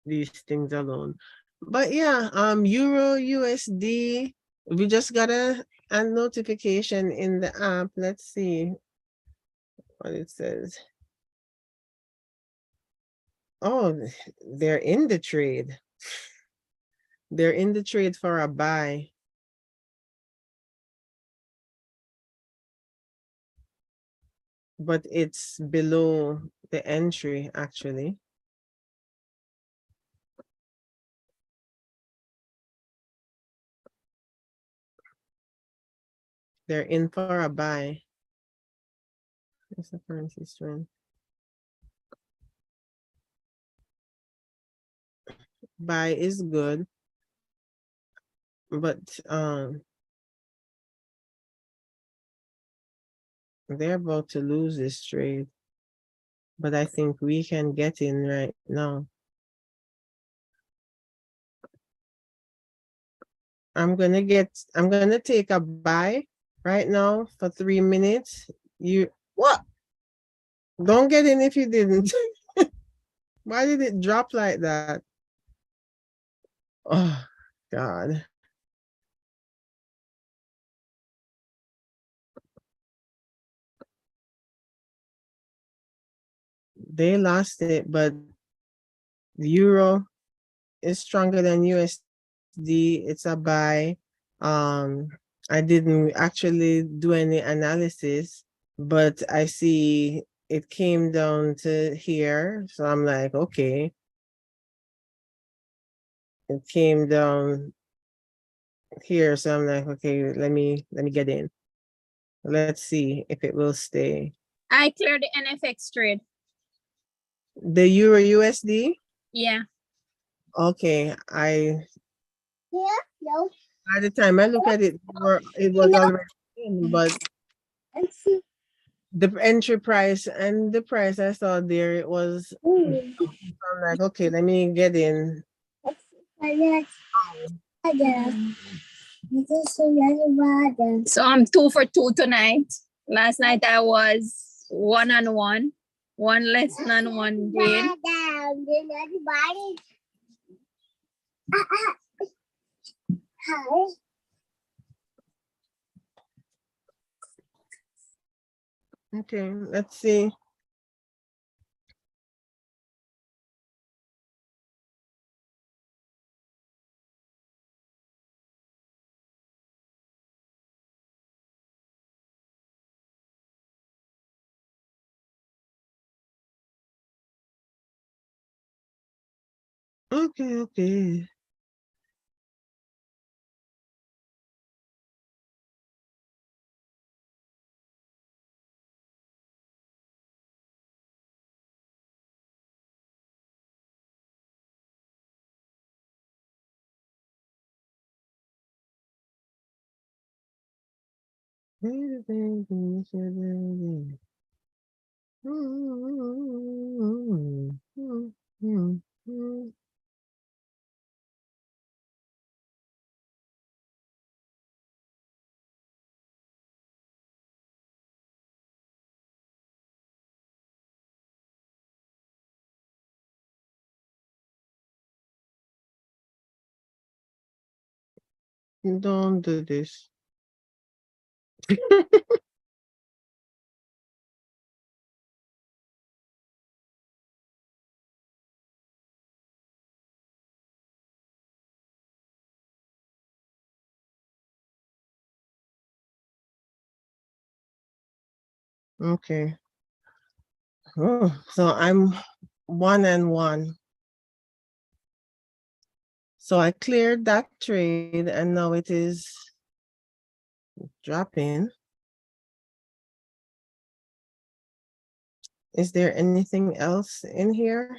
these things alone. But yeah, Euro USD, we just got a notification in the app. Let's see what it says. Oh, they're in the trade. They're in the trade for a buy. But it's below the entry, actually. They're in for a buy. What's the currency strength? Buy is good, but they're about to lose this trade. But I think we can get in right now. I'm gonna take a buy right now for 3 minutes. You what? Don't get in if you didn't. Why did it drop like that? Oh God. They lost it, but the euro is stronger than USD. It's a buy. I didn't actually do any analysis, but I see it came down to here. So I'm like, okay. It came down here. So I'm like, okay, let me get in. Let's see if it will stay.
I cleared the NFX trade.
The Euro USD?
Yeah.
Okay,
Yeah. No.
by the time I look at it, it was already in, but
Let's see.
the entry price and the price I saw there, it was, I'm like, okay, let me get in.
So I'm 2 for 2 tonight. Last night I was 1 on 1, one lesson on one game.
Okay, let's see. Okay, okay. Don't do this. Okay. Oh, so I'm 1 and 1. So I cleared that trade and now it is dropping. Is there anything else in here?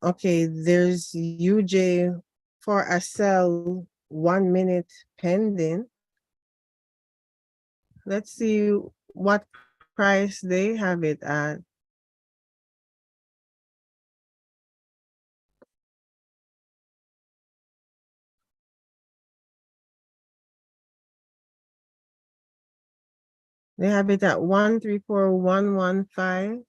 Okay, there's UJ for a sell 1 minute pending. Let's see what price they have it at. They have it at 134,115.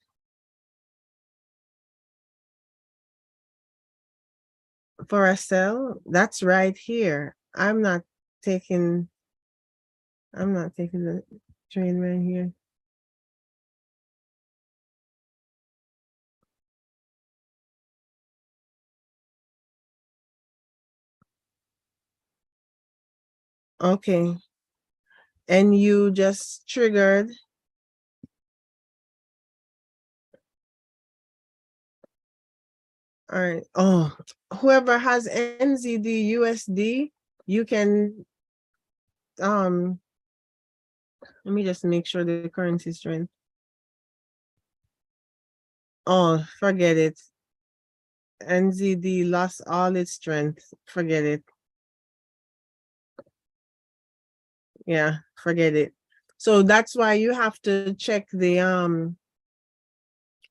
For a sell, that's right here. I'm not taking the trade right here. Okay. And you just triggered. All right. Oh, whoever has NZD USD, you can let me just make sure the currency strength. Oh, forget it. NZD lost all its strength. Forget it. Yeah, forget it. So that's why you have to check the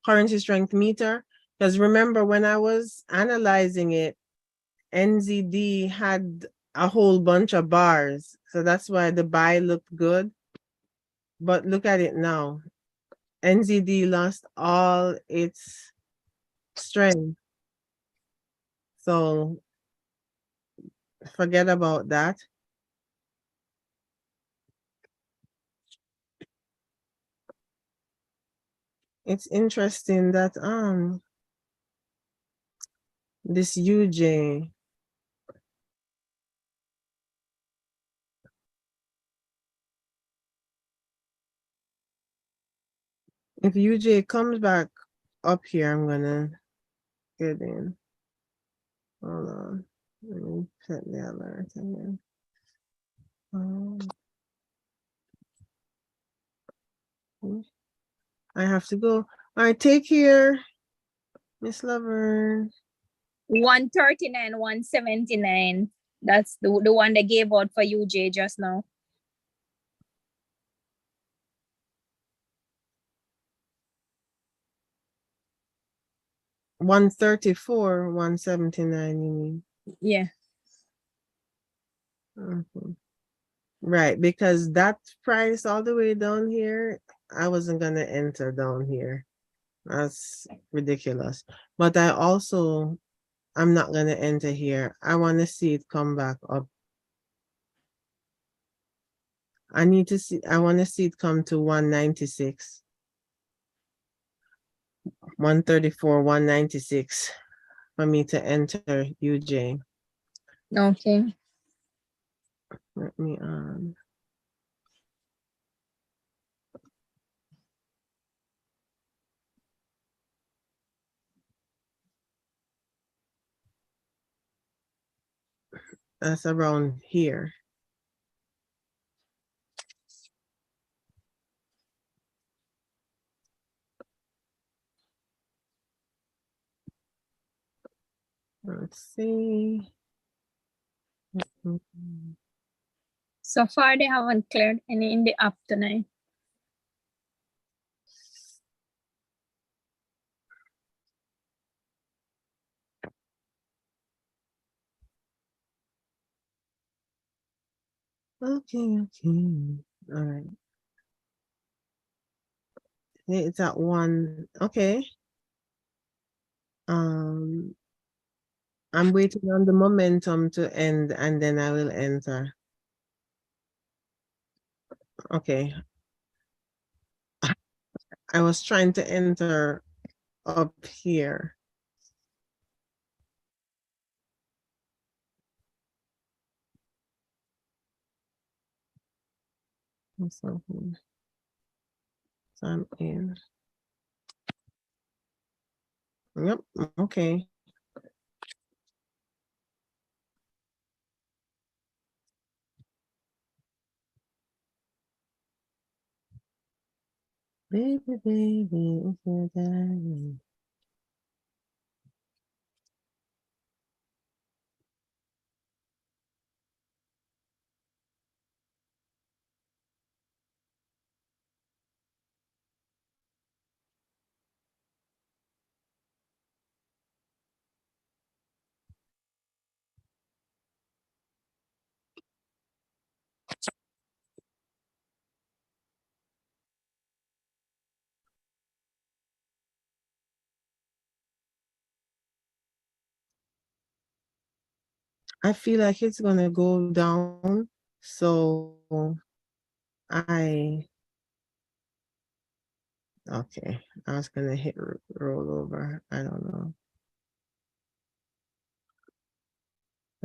currency strength meter. Because remember when I was analyzing it, NZD had a whole bunch of bars. So that's why the buy looked good. But look at it now. NZD lost all its strength. So forget about that. It's interesting that this UJ, if UJ comes back up here, I'm gonna get in. Hold on. Let me set the alert again. I have to go. All right, take care, Miss Lover.
139, 179. That's the one they gave out for UJ just now.
134, 179, you mean?
Yeah.
Mhm. Right, because that price all the way down here, I wasn't gonna enter down here. That's ridiculous. But I'm not gonna enter here. I want to see it come back up. I want to see it come to 196. 134, 196 for me to enter UJ.
Okay.
Let me that's around here. Let's see. Mhm.
So far, they haven't cleared any in the afternoon.
Okay, okay. All right. It's at one. Okay. Um, I'm waiting on the momentum to end and then I will enter. Okay. I was trying to enter up here. Something. So I'm in. Yep. Okay. Baby, baby, if you're dying. I feel like it's gonna go down. So I okay. I was gonna hit roll over. I don't know.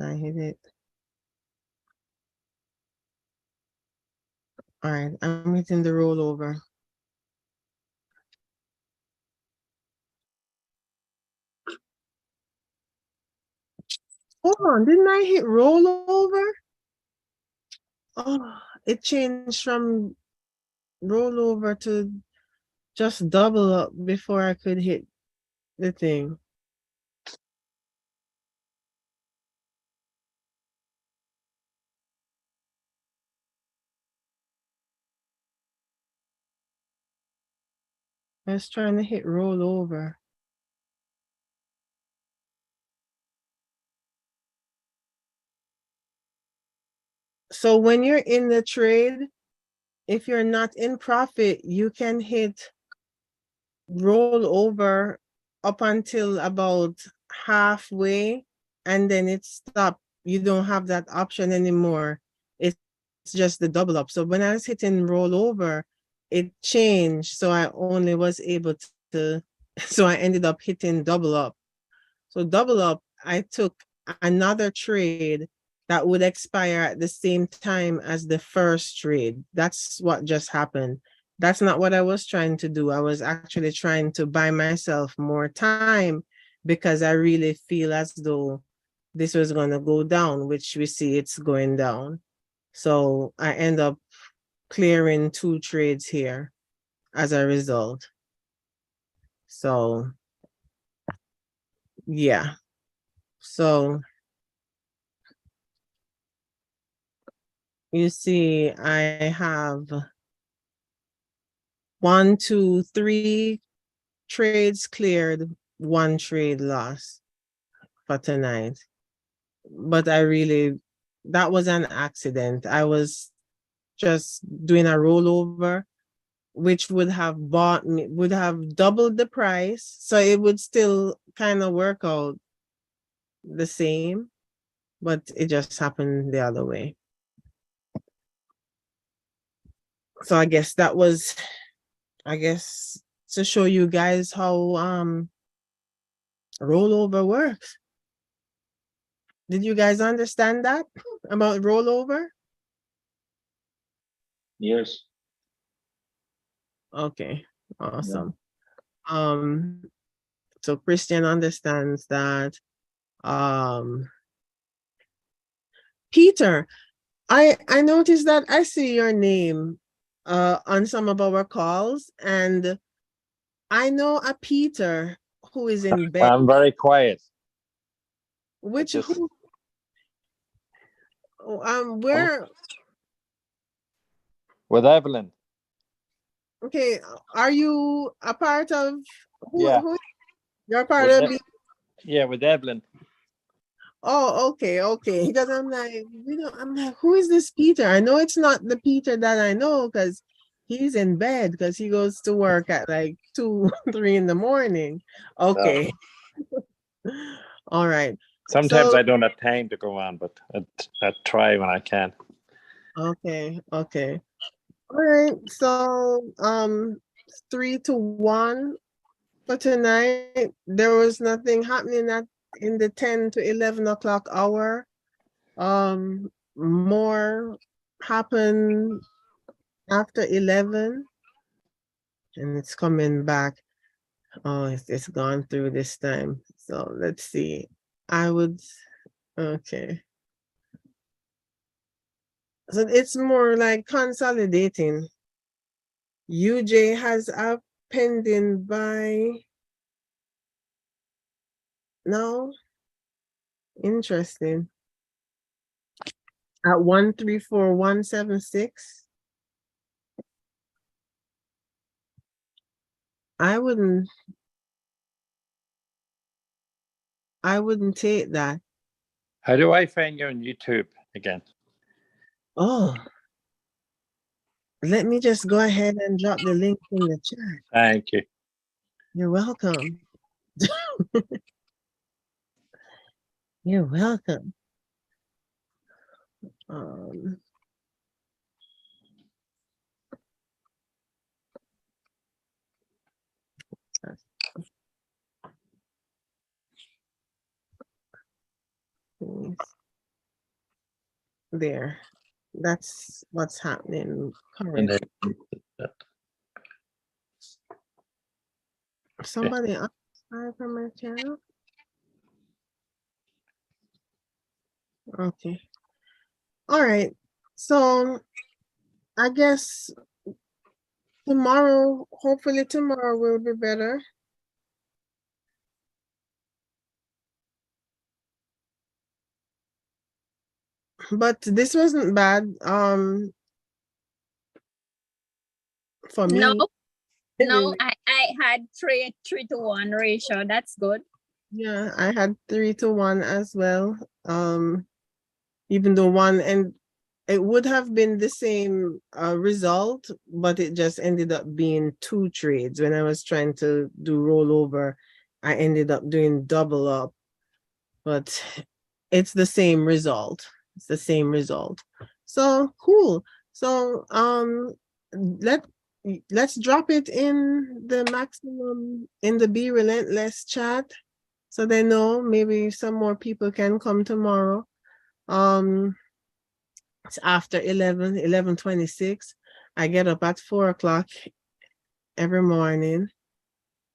I hit it. All right, I'm hitting the rollover. Hold on, didn't I hit rollover? Oh, it changed from rollover to just double up before I could hit the thing. I was trying to hit rollover. So when you're in the trade, if you're not in profit, you can hit roll over up until about halfway and then it stopped. You don't have that option anymore. It's just the double up. So when I was hitting roll over, it changed. So I only was able to, so I ended up hitting double up. So double up, I took another trade that would expire at the same time as the first trade. That's what just happened. That's not what I was trying to do. I was actually trying to buy myself more time because I really feel as though this was going to go down, which we see it's going down. So I end up clearing 2 trades here as a result. So yeah. So you see, I have 1, 2, 3 trades cleared one trade loss for tonight. But that was an accident. I was just doing a rollover, which would have doubled the price. So it would still kind of work out the same, but it just happened the other way. So I guess that was, to show you guys how rollover works. Did you guys understand that about rollover?
Yes.
Okay, awesome. So Christian understands that. Peter, I noticed that I see your name on some of our calls, and I know a Peter who is in bed.
I'm very quiet.
Which
just-
who? Where?
With Evelyn.
Okay, are you a part of?
Yeah.
You're part
With
of?
Yeah, with Evelyn.
Oh, okay. Because I'm like, who is this Peter? I know it's not the Peter that I know, because he's in bed because he goes to work at like 2, 3 in the morning. Okay. All right.
Sometimes I don't have time to go on, but I try when I can.
Okay. All right. So 3-1 for tonight. There was nothing happening in the 10 to 11 o'clock hour. More happened after 11, and it's coming back. Oh, it's gone through this time. So let's see. Okay. So it's more like consolidating. UJ has a pending buy. No. Interesting. At 134,176. I wouldn't take that.
How do I find you on YouTube again?
Oh, let me just go ahead and drop the link in the chat.
Thank you.
You're welcome. You're welcome. There. That's what's happening currently. Somebody unsubscribe from my channel? Okay. All right. So I guess hopefully tomorrow will be better. But this wasn't bad. For me.
No, I had 3-1 ratio. That's good.
Yeah, I had 3-1 as well. Even though it would have been the same result, but it just ended up being 2 trades. When I was trying to do rollover, I ended up doing double up, but it's the same result. It's the same result. So cool. So let's drop it in the maximum in the Be Relentless chat, so they know maybe some more people can come tomorrow. It's after 11:26. I get up at 4 o'clock every morning.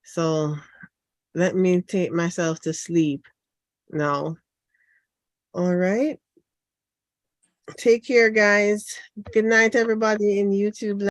So let me take myself to sleep now. All right. Take care, guys. Good night, everybody in YouTube.